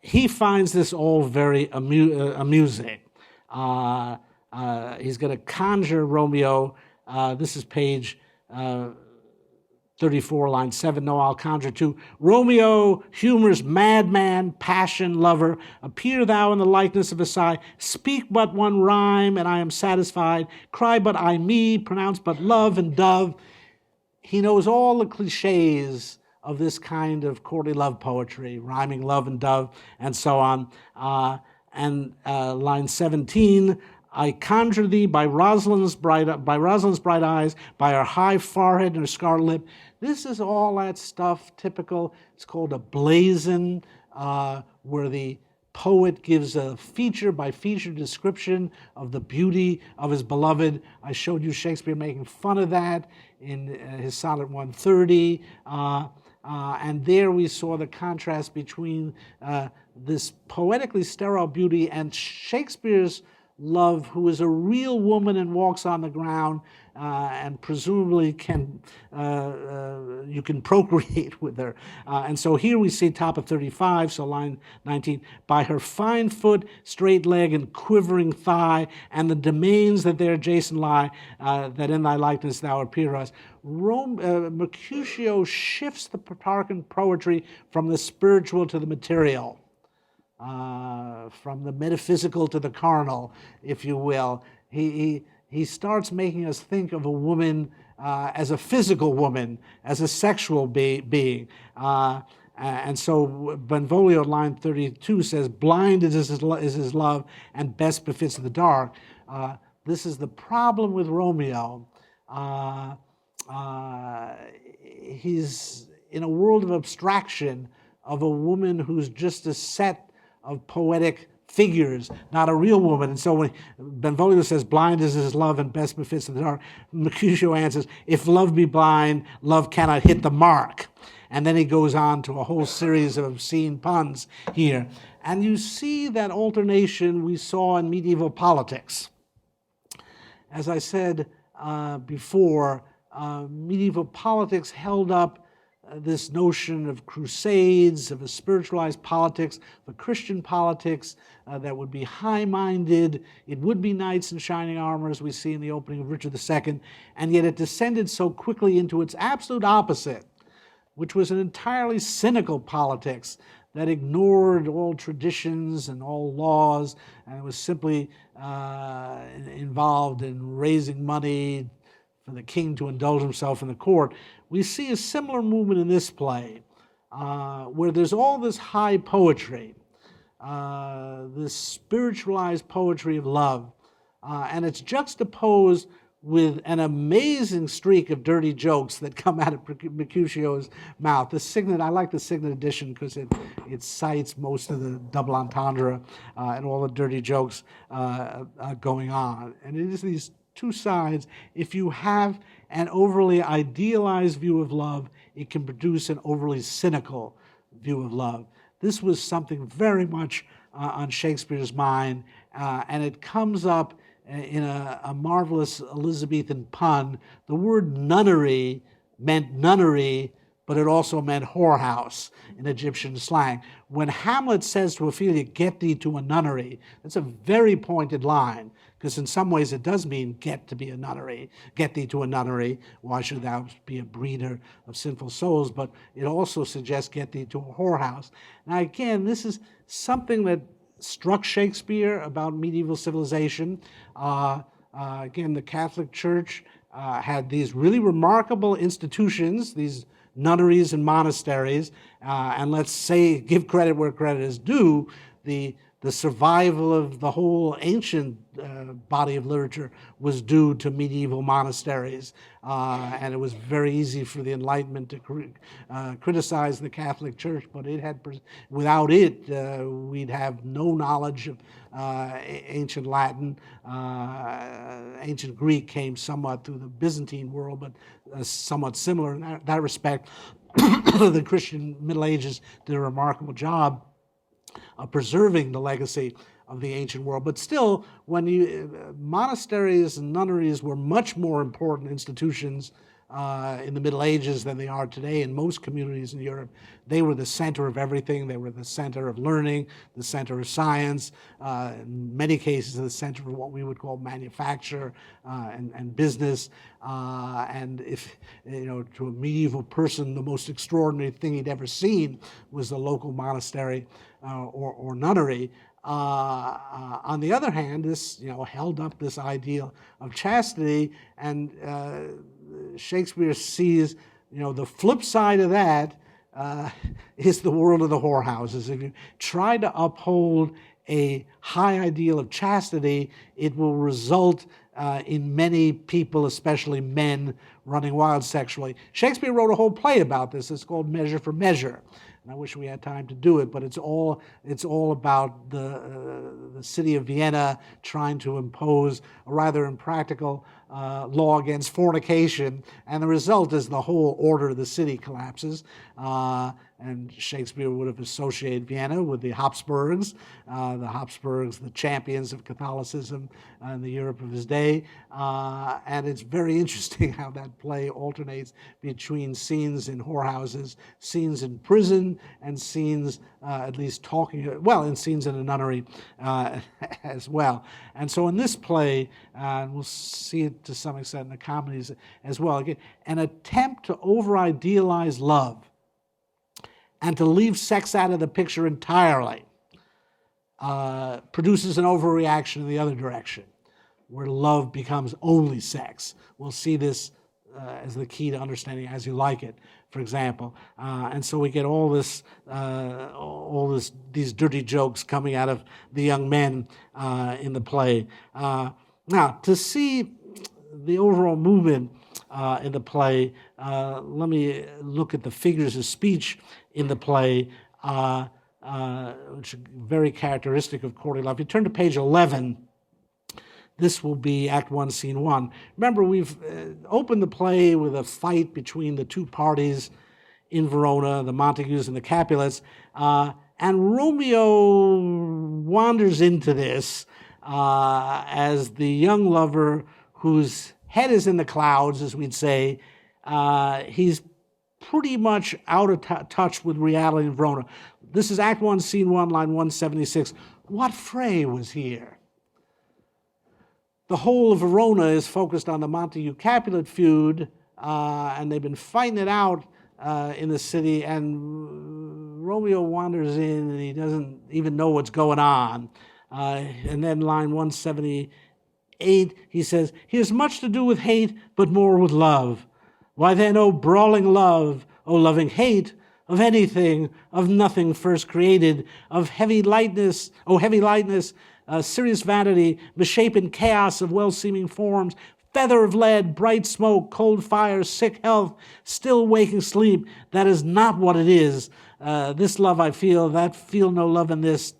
He finds this all very amusing. He's going to conjure Romeo. This is page 34, line 7, no, I'll conjure too. Romeo, humorous madman, passion, lover, appear thou in the likeness of a sigh. Speak but one rhyme, and I am satisfied. Cry but I me, pronounce but love and dove. He knows all the cliches of this kind of courtly love poetry, rhyming love and dove, and so on. Line 17, I conjure thee by Rosalind's bright eyes, by her high forehead and her scarlet lip. This is all that stuff typical. It's called a blazon, where the poet gives a feature-by-feature description of the beauty of his beloved. I showed you Shakespeare making fun of that in his sonnet 130. And there we saw the contrast between this poetically sterile beauty and Shakespeare's love, who is a real woman and walks on the ground, and presumably you can procreate with her. And so here we see top of 35, so line 19, by her fine foot, straight leg, and quivering thigh, and the domains that there adjacent lie, that in thy likeness thou appear us. Mercutio shifts the Petrarchan poetry from the spiritual to the material. from the metaphysical to the carnal, if you will. He starts making us think of a woman as a physical woman, as a sexual being. And so Benvolio, line 32, says, blind is his love and best befits the dark. This is the problem with Romeo. He's in a world of abstraction of a woman who's just a set of poetic figures, not a real woman. And so when Benvolio says, blind is his love and best befits the dark, Mercutio answers, if love be blind, love cannot hit the mark. And then he goes on to a whole series of obscene puns here. And you see that alternation we saw in medieval politics. As I said before, medieval politics held up this notion of crusades, of a spiritualized politics, of a Christian politics that would be high-minded. It would be knights in shining armor, as we see in the opening of Richard II, and yet it descended so quickly into its absolute opposite, which was an entirely cynical politics that ignored all traditions and all laws, and was simply involved in raising money for the king to indulge himself in the court. We see a similar movement in this play, where there's all this high poetry, this spiritualized poetry of love, and it's juxtaposed with an amazing streak of dirty jokes that come out of Mercutio's mouth. The Signet, I like the Signet edition because it cites most of the double entendre and all the dirty jokes going on. And it is these two sides. If you have an overly idealized view of love, it can produce an overly cynical view of love. This was something very much on Shakespeare's mind, and it comes up in a marvelous Elizabethan pun. The word nunnery meant nunnery, but it also meant whorehouse in Egyptian slang. When Hamlet says to Ophelia, get thee to a nunnery, that's a very pointed line, because in some ways it does mean get to be a nunnery, get thee to a nunnery, why should thou be a breeder of sinful souls, but it also suggests get thee to a whorehouse. Now again, this is something that struck Shakespeare about medieval civilization. Again, the Catholic Church had these really remarkable institutions, these nunneries and monasteries, and let's say, give credit where credit is due, the survival of the whole ancient body of literature was due to medieval monasteries, and it was very easy for the Enlightenment to criticize the Catholic Church, but it had, without it, we'd have no knowledge of ancient Latin. Ancient Greek came somewhat through the Byzantine world, but somewhat similar in that respect. The Christian Middle Ages did a remarkable job preserving the legacy of the ancient world. But still, when monasteries and nunneries were much more important institutions in the Middle Ages than they are today in most communities in Europe. They were the center of everything. They were the center of learning, the center of science, in many cases the center of what we would call manufacture and business. And if, to a medieval person, the most extraordinary thing he'd ever seen was the local monastery or nunnery. On the other hand, this held up this ideal of chastity, and Shakespeare sees the flip side of that is the world of the whorehouses. If you try to uphold a high ideal of chastity, it will result in many people, especially men, running wild sexually. Shakespeare wrote a whole play about this. It's called Measure for Measure. And I wish we had time to do it, but it's all about the city of Vienna trying to impose a rather impractical law against fornication, and the result is the whole order of the city collapses. And Shakespeare would have associated Vienna with the Habsburgs, the champions of Catholicism in the Europe of his day. And it's very interesting how that play alternates between scenes in whorehouses, scenes in prison, and scenes at least and scenes in a nunnery as well. And so in this play, and we'll see it to some extent in the comedies as well, again, an attempt to over-idealize love and to leave sex out of the picture entirely. produces an overreaction in the other direction, where love becomes only sex. We'll see this as the key to understanding As You Like It, for example. And so we get these dirty jokes coming out of the young men in the play. Now, to see the overall movement in the play, let me look at the figures of speech in the play, which are very characteristic of courtly love. If you turn to page 11, this will be Act 1, Scene 1. Remember, we've opened the play with a fight between the two parties in Verona, the Montagues and the Capulets, and Romeo wanders into this as the young lover whose head is in the clouds, as we'd say. He's pretty much out of touch with reality in Verona. This is Act 1, Scene 1, line 176. What fray was here? The whole of Verona is focused on the Montague-Capulet feud, and they've been fighting it out in the city, and Romeo wanders in, and he doesn't even know what's going on. And then line 178, he says, "He has much to do with hate, but more with love. Why then, O brawling love, O loving hate, of anything, of nothing first created, of heavy lightness, O heavy lightness, serious vanity, misshapen chaos of well-seeming forms, feather of lead, bright smoke, cold fire, sick health, still waking sleep, that is not what it is. This love I feel, that feel no love in this.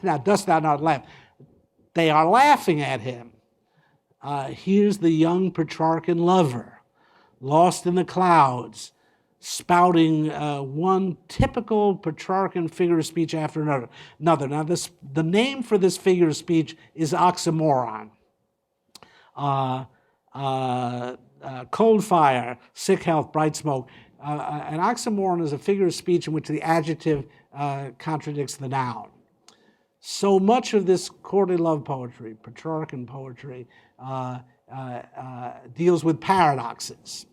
Now, dost thou not laugh?" They are laughing at him. Here's the young Petrarchan lover, lost in the clouds, spouting one typical Petrarchan figure of speech after another. Now, the name for this figure of speech is oxymoron. Cold fire, sick health, bright smoke. An oxymoron is a figure of speech in which the adjective contradicts the noun. So much of this courtly love poetry, Petrarchan poetry, deals with paradoxes.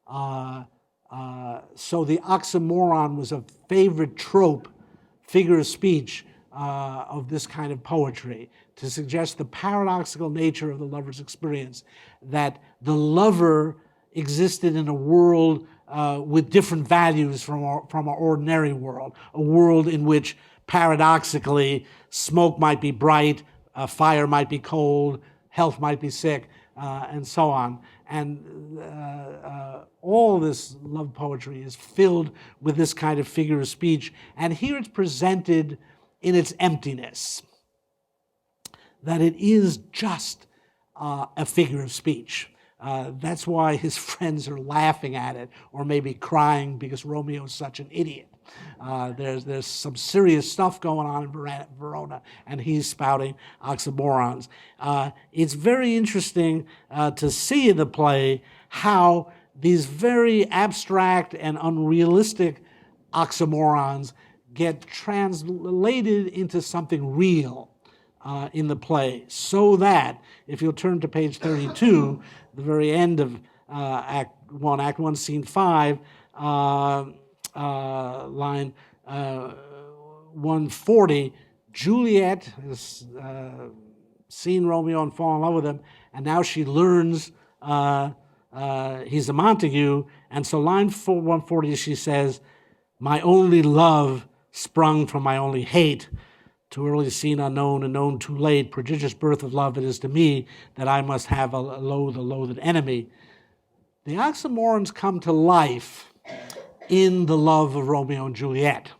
So the oxymoron was a favorite trope, figure of speech of this kind of poetry, to suggest the paradoxical nature of the lover's experience, that the lover existed in a world with different values from our ordinary world, a world in which paradoxically smoke might be bright, fire might be cold, health might be sick, and so on. And all this love poetry is filled with this kind of figure of speech. And here it's presented in its emptiness, that it is just a figure of speech. That's why his friends are laughing at it, or maybe crying because Romeo is such an idiot. There's some serious stuff going on in Verona, and he's spouting oxymorons. It's very interesting to see in the play how these very abstract and unrealistic oxymorons get translated into something real in the play, so that, if you'll turn to page 32, the very end of Act 1, Scene 5, line 140, Juliet has seen Romeo and fallen in love with him, and now she learns he's a Montague, and so line 140, she says, "My only love sprung from my only hate, too early seen unknown and known too late, prodigious birth of love it is to me, that I must have a loathed enemy." The oxymorons come to life in the love of Romeo and Juliet.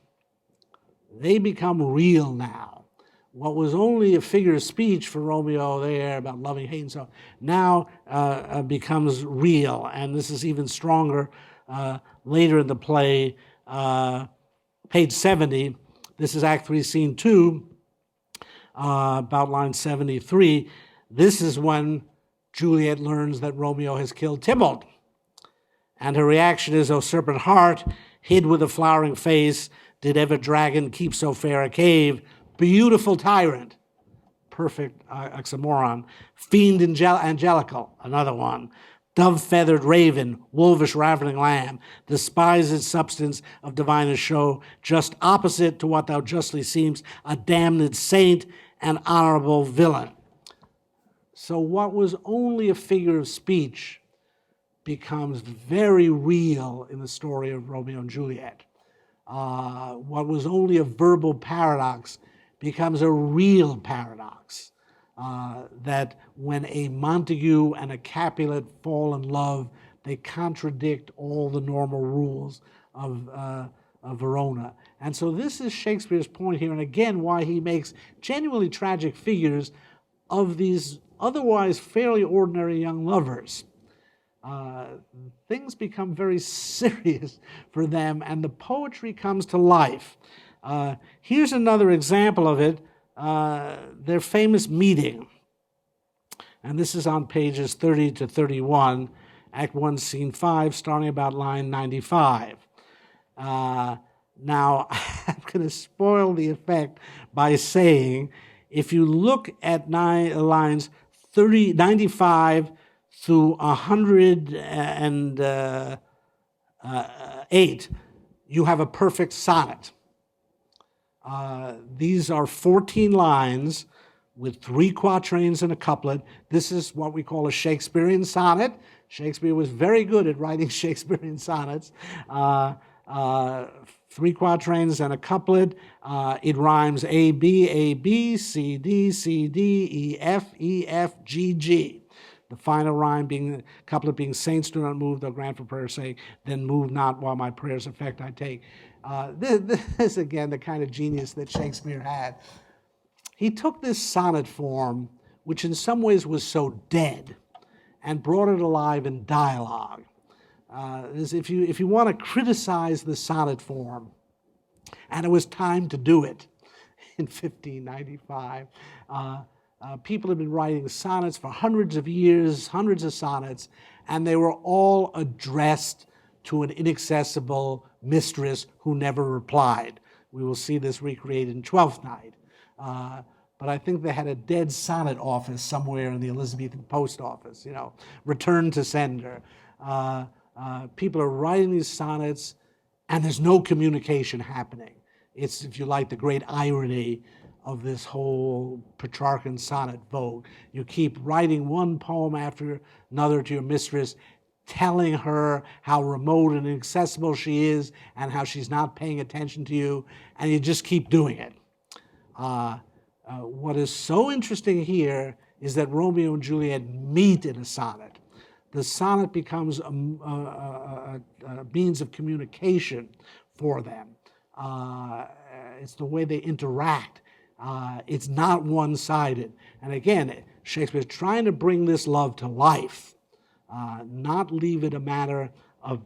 They become real now. What was only a figure of speech for Romeo there about loving, hate, and so on, now becomes real. And this is even stronger later in the play, page 70. This is Act 3, Scene 2, about line 73. This is when Juliet learns that Romeo has killed Tybalt. And her reaction is, "O serpent heart, hid with a flowering face, did ever dragon keep so fair a cave? Beautiful tyrant," perfect oxymoron. "Fiend angelical," another one. dove-feathered raven, wolvish ravening lamb, despise its substance of divinest show, just opposite to what thou justly seemst, a damned saint and honorable villain. So what was only a figure of speech becomes very real in the story of Romeo and Juliet. What was only a verbal paradox becomes a real paradox. That when a Montague and a Capulet fall in love, they contradict all the normal rules of Verona. And so this is Shakespeare's point here, and again, why he makes genuinely tragic figures of these otherwise fairly ordinary young lovers. Things become very serious for them, and the poetry comes to life. Here's another example of it, their famous meeting. And this is on pages 30 to 31, Act 1, Scene 5, starting about line 95. Now, I'm going to spoil the effect by saying, if you look at lines 95 through 108, you have a perfect sonnet. These are 14 lines with 3 quatrains and a couplet. This is what we call a Shakespearean sonnet. Shakespeare was very good at writing Shakespearean sonnets. 3 quatrains and a couplet. It rhymes A, B, C, D, E, F, G, G. The final rhyme being, couplet being, saints do not move, though grant for prayer's sake, then move not while my prayer's effect I take. This is, again, the kind of genius that Shakespeare had. He took this sonnet form, which in some ways was so dead, and brought it alive in dialogue. If you want to criticize the sonnet form, and it was time to do it in 1595, people have been writing sonnets for hundreds of years, hundreds of sonnets, and they were all addressed to an inaccessible mistress who never replied. We will see this recreated in Twelfth Night. But I think they had a dead sonnet office somewhere in the Elizabethan post office, return to sender. People are writing these sonnets, and there's no communication happening. It's, if you like, the great irony of this whole Petrarchan sonnet vogue. You keep writing one poem after another to your mistress, telling her how remote and inaccessible she is and how she's not paying attention to you, and you just keep doing it. What is so interesting here is that Romeo and Juliet meet in a sonnet. The sonnet becomes a means of communication for them. It's the way they interact. It's not one-sided. And again, Shakespeare's trying to bring this love to life, not leave it a matter of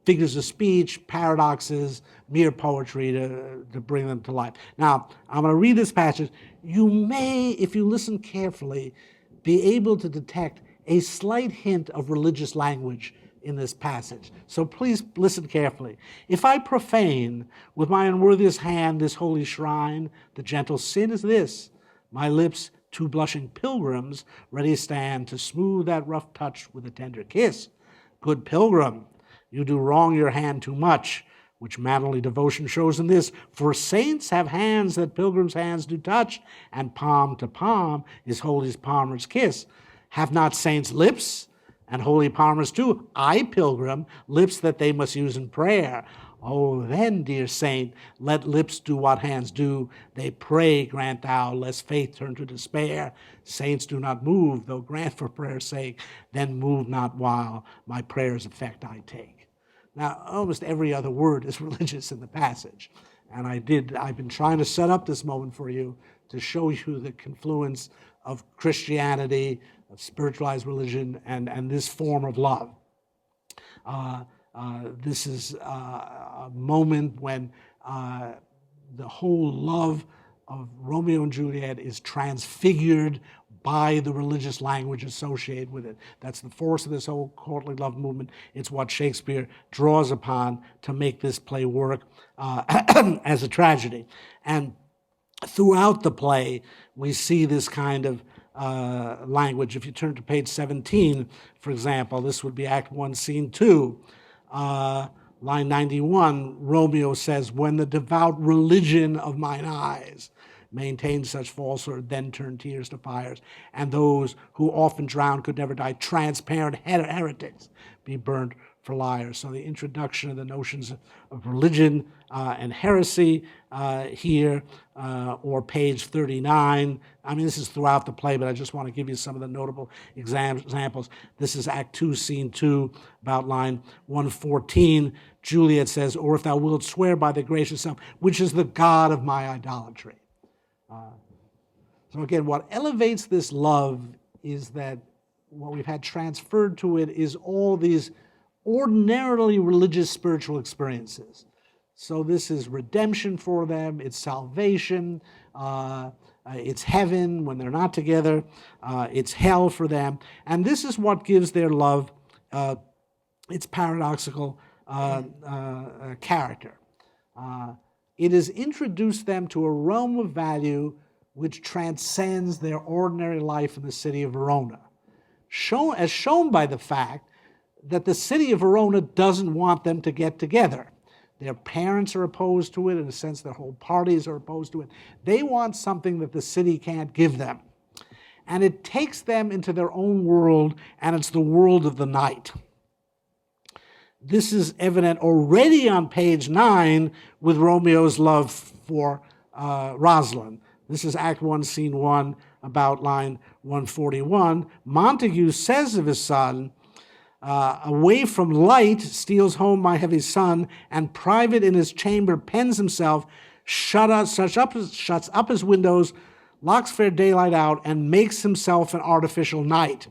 figures of speech, paradoxes, mere poetry to bring them to life. Now, I'm going to read this passage. You may, if you listen carefully, be able to detect a slight hint of religious language in this passage. So please listen carefully. If I profane with my unworthiest hand this holy shrine, the gentle sin is this: my lips, 2 blushing pilgrims, ready stand to smooth that rough touch with a tender kiss. Good pilgrim, you do wrong your hand too much, which manly devotion shows in this. For saints have hands that pilgrims' hands do touch, and palm to palm is holy palmer's kiss. Have not saints lips, and holy palmers too? I, pilgrim, lips that they must use in prayer. Oh, then, dear saint, let lips do what hands do. They pray, grant thou, lest faith turn to despair. Saints do not move, though grant for prayer's sake. Then move not while my prayer's effect I take. Now, almost every other word is religious in the passage. And I've been trying to set up this moment for you to show you the confluence of Christianity, of spiritualized religion, and this form of love. This is a moment when the whole love of Romeo and Juliet is transfigured by the religious language associated with it. That's the force of this whole courtly love movement. It's what Shakespeare draws upon to make this play work as a tragedy. And throughout the play, we see this kind of language. If you turn to page 17, for example, this would be Act 1, Scene 2. Line 91, Romeo says, "When the devout religion of mine eyes maintained such falsehood, then turned tears to fires, and those who often drowned could never die. Transparent heretics be burnt for liars." So the introduction of the notions of religion and heresy here, or page 39. I mean, this is throughout the play, but I just want to give you some of the notable examples. This is Act 2, Scene 2, about line 114. Juliet says, "Or if thou wilt swear by the gracious self, which is the God of my idolatry." So again, what elevates this love is that what we've had transferred to it is all these ordinarily religious spiritual experiences. So this is redemption for them, it's salvation, it's heaven when they're not together, it's hell for them. And this is what gives their love its paradoxical character. It has introduced them to a realm of value which transcends their ordinary life in the city of Verona, as shown by the fact that the city of Verona doesn't want them to get together. Their parents are opposed to it. In a sense, their whole parties are opposed to it. They want something that the city can't give them. And it takes them into their own world, and it's the world of the night. This is evident already on page 9 with Romeo's love for Rosalind. This is Act 1, Scene 1, about line 141. Montague says of his son, "Away from light steals home my heavy son, and private in his chamber pens himself, shuts up his windows, locks fair daylight out, and makes himself an artificial night."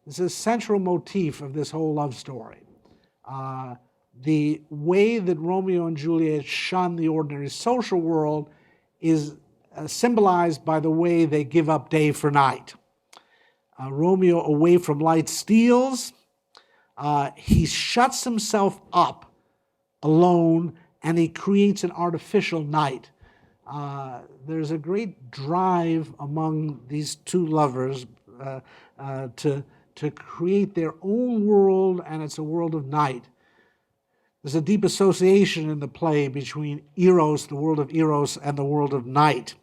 This is a central motif of this whole love story. The way that Romeo and Juliet shun the ordinary social world is symbolized by the way they give up day for night. Romeo, away from light, steals. He shuts himself up alone, and he creates an artificial night. There's a great drive among these two lovers to create their own world, and it's a world of night. There's a deep association in the play between Eros, the world of Eros, and the world of night,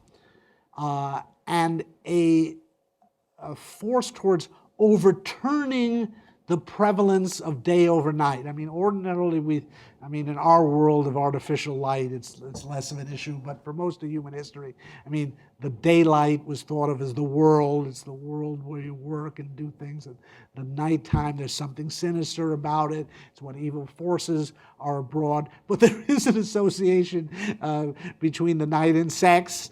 and a force towards overturning the prevalence of day over night. I mean, ordinarily in our world of artificial light, it's less of an issue, but for most of human history, I mean, the daylight was thought of as the world. It's the world where you work and do things. And the nighttime, there's something sinister about it. It's when evil forces are abroad. But there is an association between the night and sex,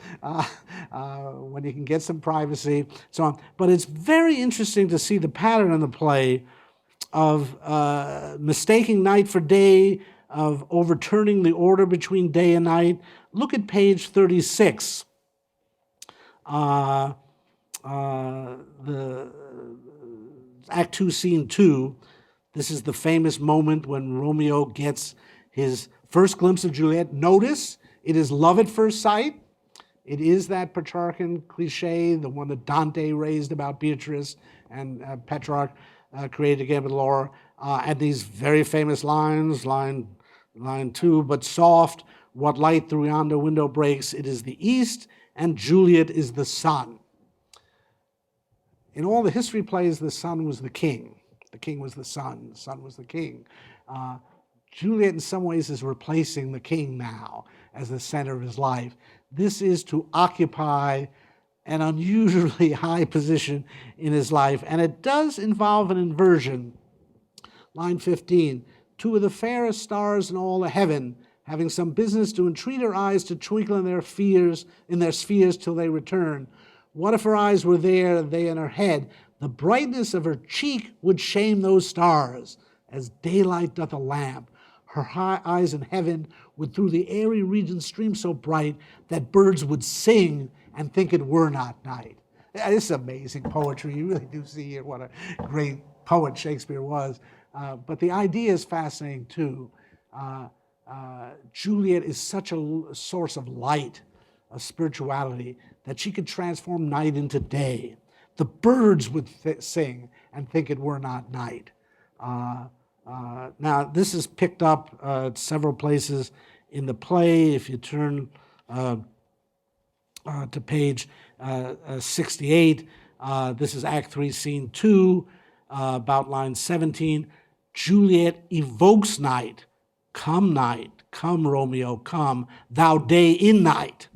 when you can get some privacy, so on. But it's very interesting to see the pattern in the play of mistaking night for day, of overturning the order between day and night. Look at page 36. The Act 2, Scene 2. This is the famous moment when Romeo gets his first glimpse of Juliet. Notice, it is love at first sight. It is that Petrarchan cliche, the one that Dante raised about Beatrice and Petrarch created again with Laura. And these very famous lines, line 2, "But soft, what light through yonder window breaks, it is the east, and Juliet is the sun." In all the history plays, the sun was the king. The king was the sun. The sun was the king. Juliet, in some ways, is replacing the king now as the center of his life. This is to occupy an unusually high position in his life, and it does involve an inversion. Line 15, "Two of the fairest stars in all the heaven, having some business to entreat her eyes to twinkle in their spheres till they return. What if her eyes were there, they in her head? The brightness of her cheek would shame those stars, as daylight doth a lamp. Her high eyes in heaven would through the airy region stream so bright that birds would sing and think it were not night." This is amazing poetry. You really do see here what a great poet Shakespeare was. But the idea is fascinating too. Juliet is such a source of light, of spirituality, that she could transform night into day. the birds would sing and think it were not night. Now, this is picked up at several places in the play. If you turn to page 68, this is Act 3, Scene 2, about line 17. Juliet evokes night. Come, night. Come, Romeo, come, thou day in night.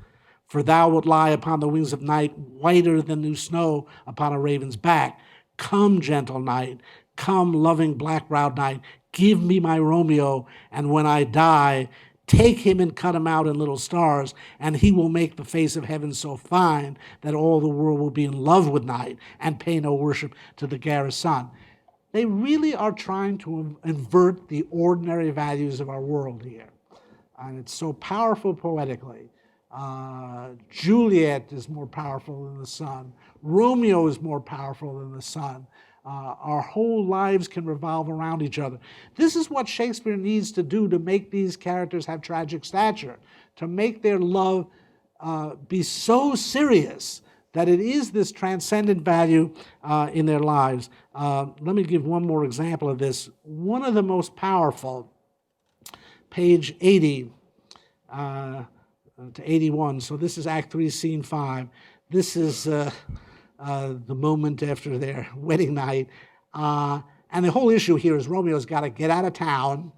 For thou wilt lie upon the wings of night, whiter than new snow upon a raven's back. Come, gentle night. Come, loving black-browed night. Give me my Romeo, and when I die, take him and cut him out in little stars, and he will make the face of heaven so fine that all the world will be in love with night and pay no worship to the garish sun. They really are trying to invert the ordinary values of our world here. And it's so powerful poetically. Juliet is more powerful than the sun. Romeo is more powerful than the sun. Our whole lives can revolve around each other. This is what Shakespeare needs to do to make these characters have tragic stature, to make their love be so serious that it is this transcendent value in their lives. Let me give one more example of this. One of the most powerful, page 80 to 81. So this is Act 3, Scene 5. This is the moment after their wedding night. And the whole issue here is Romeo's got to get out of town.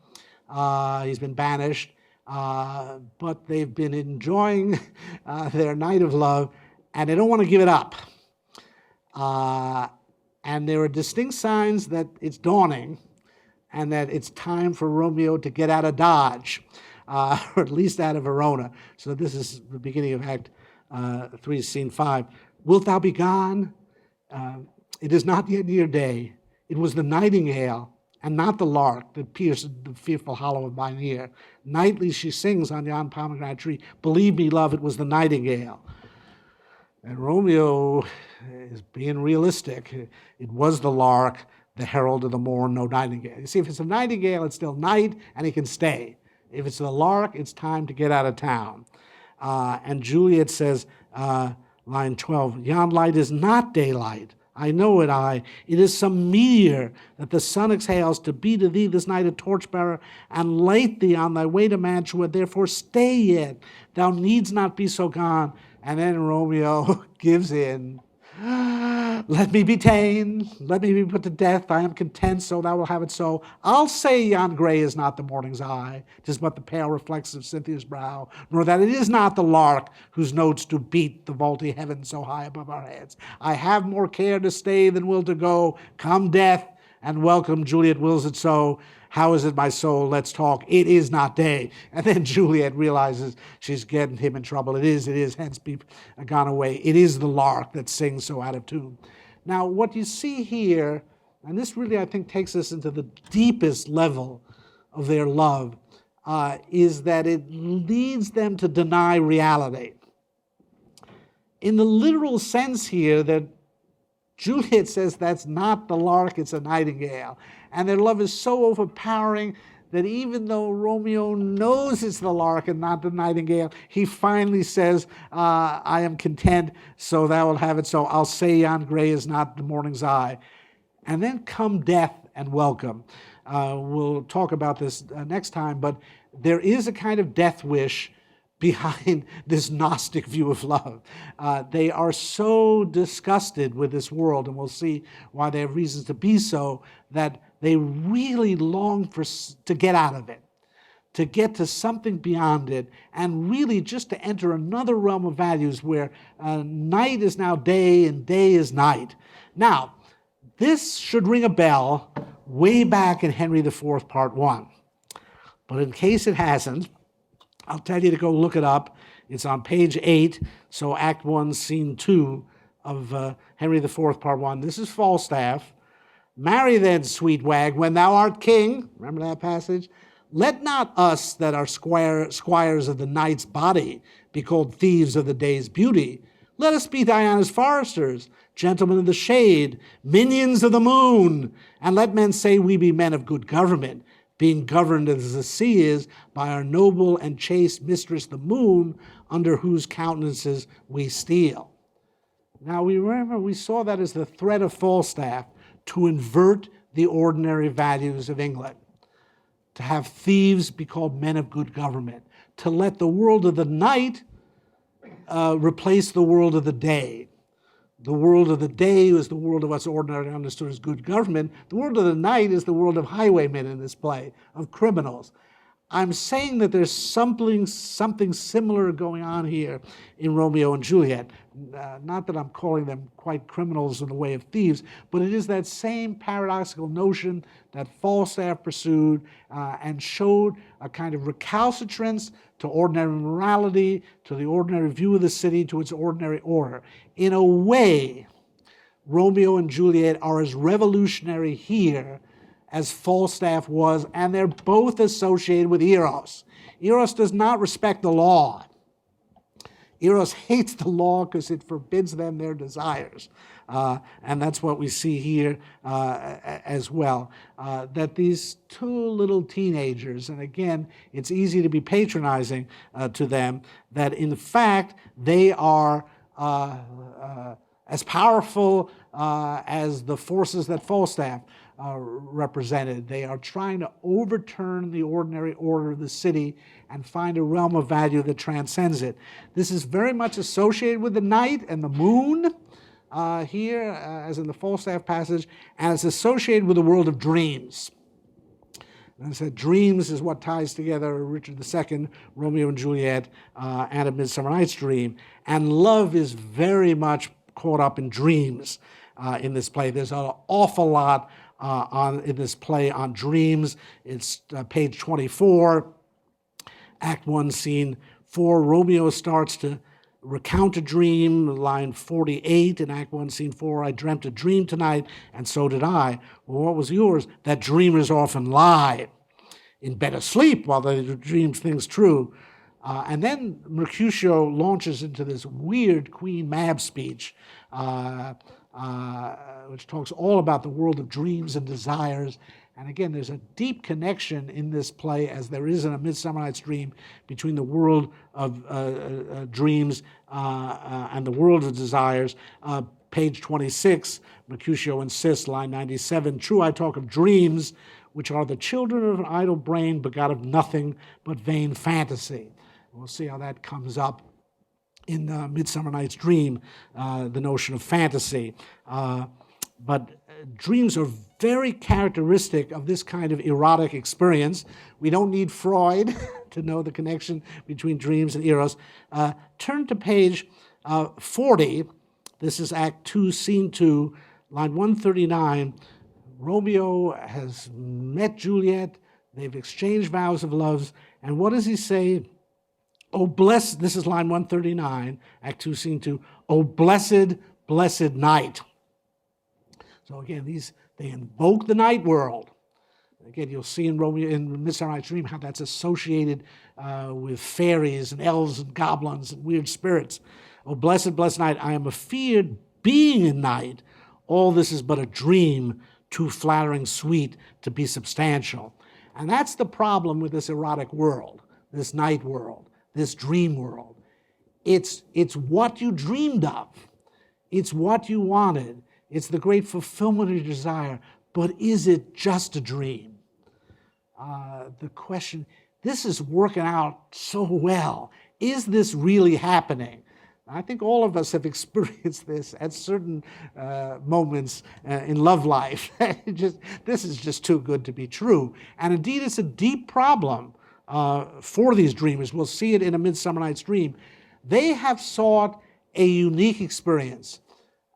He's been banished. But they've been enjoying their night of love, and they don't want to give it up. And there are distinct signs that it's dawning and that it's time for Romeo to get out of Dodge, or at least out of Verona. So this is the beginning of Act 3, Scene 5. Wilt thou be gone? It is not yet near day. It was the nightingale and not the lark that pierced the fearful hollow of mine ear. Nightly she sings on yon pomegranate tree. Believe me, love, it was the nightingale. And Romeo is being realistic. It was the lark, the herald of the morn, no nightingale. You see, if it's a nightingale, it's still night, and he can stay. If it's the lark, it's time to get out of town. And Juliet says, line 12, yon light is not daylight. I know it, It is some meteor that the sun exhales to be to thee this night a torchbearer and light thee on thy way to Mantua. Therefore stay yet. Thou needs not be so gone. And then Romeo gives in. Let me be ta'en, let me be put to death. I am content, so thou wilt have it so. I'll say yon grey is not the morning's eye, 'tis but the pale reflex of Cynthia's brow, nor that it is not the lark whose notes do beat the vaulty heaven so high above our heads. I have more care to stay than will to go. Come death, and welcome, Juliet wills it so. How is it, my soul? Let's talk. It is not day. And then Juliet realizes she's getting him in trouble. It is, hence be gone away. It is the lark that sings so out of tune. Now, what you see here, and this really, I think, takes us into the deepest level of their love, is that it leads them to deny reality. In the literal sense here, that Juliet says that's not the lark, it's a nightingale. And their love is so overpowering that even though Romeo knows it's the lark and not the nightingale, he finally says, I am content, so thou wilt have it so. I'll say yon grey is not the morning's eye. And then come death and welcome. We'll talk about this next time, but there is a kind of death wish behind this Gnostic view of love. They are so disgusted with this world, and we'll see why they have reasons to be so, that they really long to get out of it, to get to something beyond it, and really just to enter another realm of values where night is now day and day is night. Now, this should ring a bell way back in Henry IV, Part 1. But in case it hasn't, I'll tell you to go look it up. It's on page 8, so Act 1, Scene 2 of Henry IV, Part 1. This is Falstaff. Marry then, sweet wag, when thou art king. Remember that passage? Let not us that are squires of the night's body be called thieves of the day's beauty. Let us be Diana's foresters, gentlemen of the shade, minions of the moon, and let men say we be men of good government, being governed as the sea is by our noble and chaste mistress the moon, under whose countenances we steal. Now we remember we saw that as the threat of Falstaff to invert the ordinary values of England, to have thieves be called men of good government, to let the world of the night replace the world of the day. The world of the day is the world of what's ordinarily understood as good government. The world of the night is the world of highwaymen in this play, of criminals. I'm saying that there's something similar going on here in Romeo and Juliet. Not that I'm calling them quite criminals in the way of thieves, but it is that same paradoxical notion that Falstaff pursued and showed a kind of recalcitrance to ordinary morality, to the ordinary view of the city, to its ordinary order. In a way, Romeo and Juliet are as revolutionary here as Falstaff was, and they're both associated with Eros. Eros does not respect the law. Eros hates the law because it forbids them their desires. And that's what we see here as well. That these two little teenagers, and again, it's easy to be patronizing to them, that in fact they are as powerful as the forces that Falstaff represented. They are trying to overturn the ordinary order of the city and find a realm of value that transcends it. This is very much associated with the night and the moon here, as in the Falstaff passage, and it's associated with the world of dreams. And I said dreams is what ties together Richard II, Romeo and Juliet, and A Midsummer Night's Dream. And love is very much caught up in dreams in this play. There's an awful lot in this play on dreams. It's page 24, Act 1, Scene 4. Romeo starts to recount a dream, line 48 in Act 1, Scene 4. I dreamt a dream tonight, and so did I. Well, what was yours? That dreamers often lie in bed asleep while they dream things true. And then Mercutio launches into this weird Queen Mab speech, which talks all about the world of dreams and desires. And again, there's a deep connection in this play, as there is in A Midsummer Night's Dream, between the world of dreams and the world of desires. Page 26, Mercutio insists, line 97, true, I talk of dreams, which are the children of an idle brain begot of nothing but vain fantasy. We'll see how that comes up in Midsummer Night's Dream, the notion of fantasy. But dreams are very characteristic of this kind of erotic experience. We don't need Freud to know the connection between dreams and Eros. Turn to page 40. This is Act 2, Scene 2, line 139. Romeo has met Juliet. They've exchanged vows of love. And what does he say? Oh, blessed, this is line 139, Act 2, Scene 2. Oh, blessed, blessed night. So again, they invoke the night world. Again, you'll see in Romeo in Midsummer Night's Dream how that's associated with fairies and elves and goblins and weird spirits. Oh, blessed, blessed night, I am afeard being in night. All this is but a dream, too flattering sweet to be substantial. And that's the problem with this erotic world, this night world, this dream world. It's what you dreamed of. It's what you wanted. It's the great fulfillment of your desire. But is it just a dream? The question, this is working out so well. Is this really happening? I think all of us have experienced this at certain moments in love life. This is just too good to be true. And indeed, it's a deep problem for these dreamers. We'll see it in A Midsummer Night's Dream. They have sought a unique experience,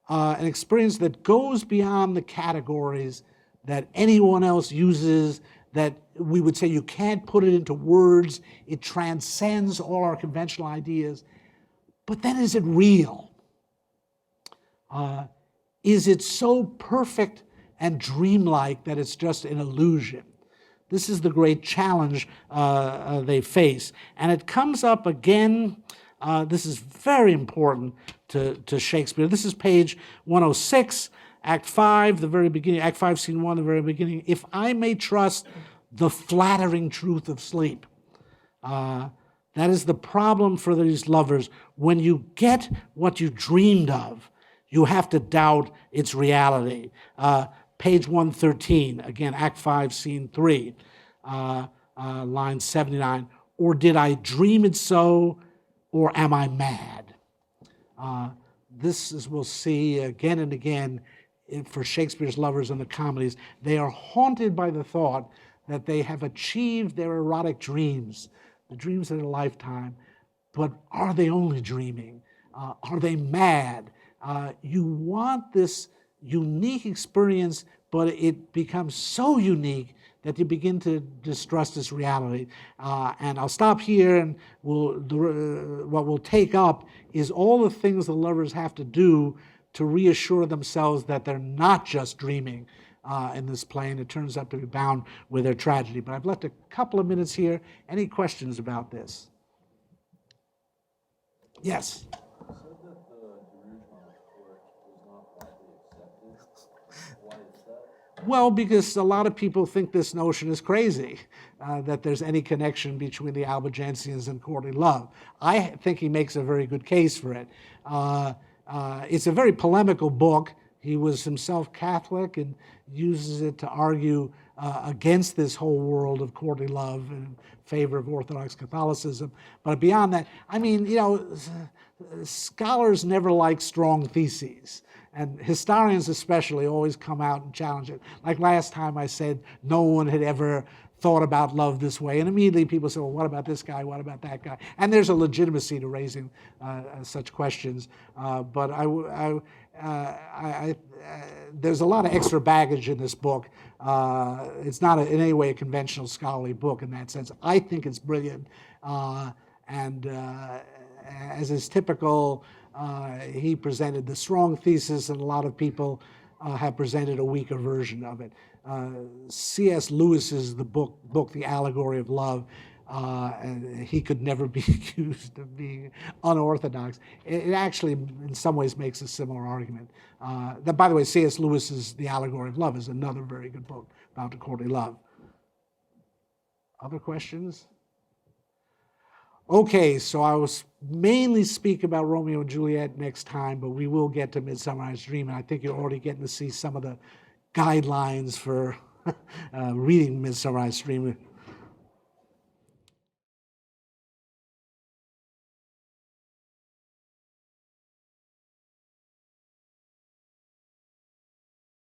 an experience that goes beyond the categories that anyone else uses, that we would say you can't put it into words. It transcends all our conventional ideas. But then is it real? Is it so perfect and dreamlike that it's just an illusion? This is the great challenge they face. And it comes up again. This is very important to Shakespeare. This is page 106, Act 5, the very beginning, Act 5, Scene 1, the very beginning. If I may trust the flattering truth of sleep. That is the problem for these lovers. When you get what you dreamed of, You have to doubt its reality. Page 113, again, Act 5, Scene 3, line 79. Or did I dream it so, or am I mad? This is, we'll see again and again for Shakespeare's lovers in the comedies. They are haunted by the thought that they have achieved their erotic dreams, the dreams of their lifetime, but are they only dreaming? Are they mad? You want this unique experience, but it becomes so unique that you begin to distrust its reality. And I'll stop here, and what we'll take up is all the things the lovers have to do to reassure themselves that they're not just dreaming in this play, and it turns out to be bound with their tragedy. But I've left a couple of minutes here. Any questions about this? Yes? You said that the Jerusalem court was not widely accepted. Why is that? Well, because a lot of people think this notion is crazy, that there's any connection between the Albigensians and courtly love. I think he makes a very good case for it. It's a very polemical book. He was himself Catholic and uses it to argue against this whole world of courtly love and in favor of Orthodox Catholicism. But beyond that, I mean, scholars never like strong theses. And historians especially always come out and challenge it. Like last time I said, no one had ever thought about love this way. And immediately people say, well, what about this guy? What about that guy? And there's a legitimacy to raising such questions. But there's a lot of extra baggage in this book. It's not in any way a conventional scholarly book in that sense. I think it's brilliant. And as is typical, he presented the strong thesis, and a lot of people have presented a weaker version of it. C.S. Lewis's book, The Allegory of Love, and he could never be accused of being unorthodox. It actually, in some ways, makes a similar argument. By the way, C.S. Lewis's The Allegory of Love is another very good book about the courtly love. Other questions? Okay, so I will mainly speak about Romeo and Juliet next time, but we will get to Midsummer Night's Dream, and I think you're already getting to see some of the guidelines for reading Midsummer Night's Dream.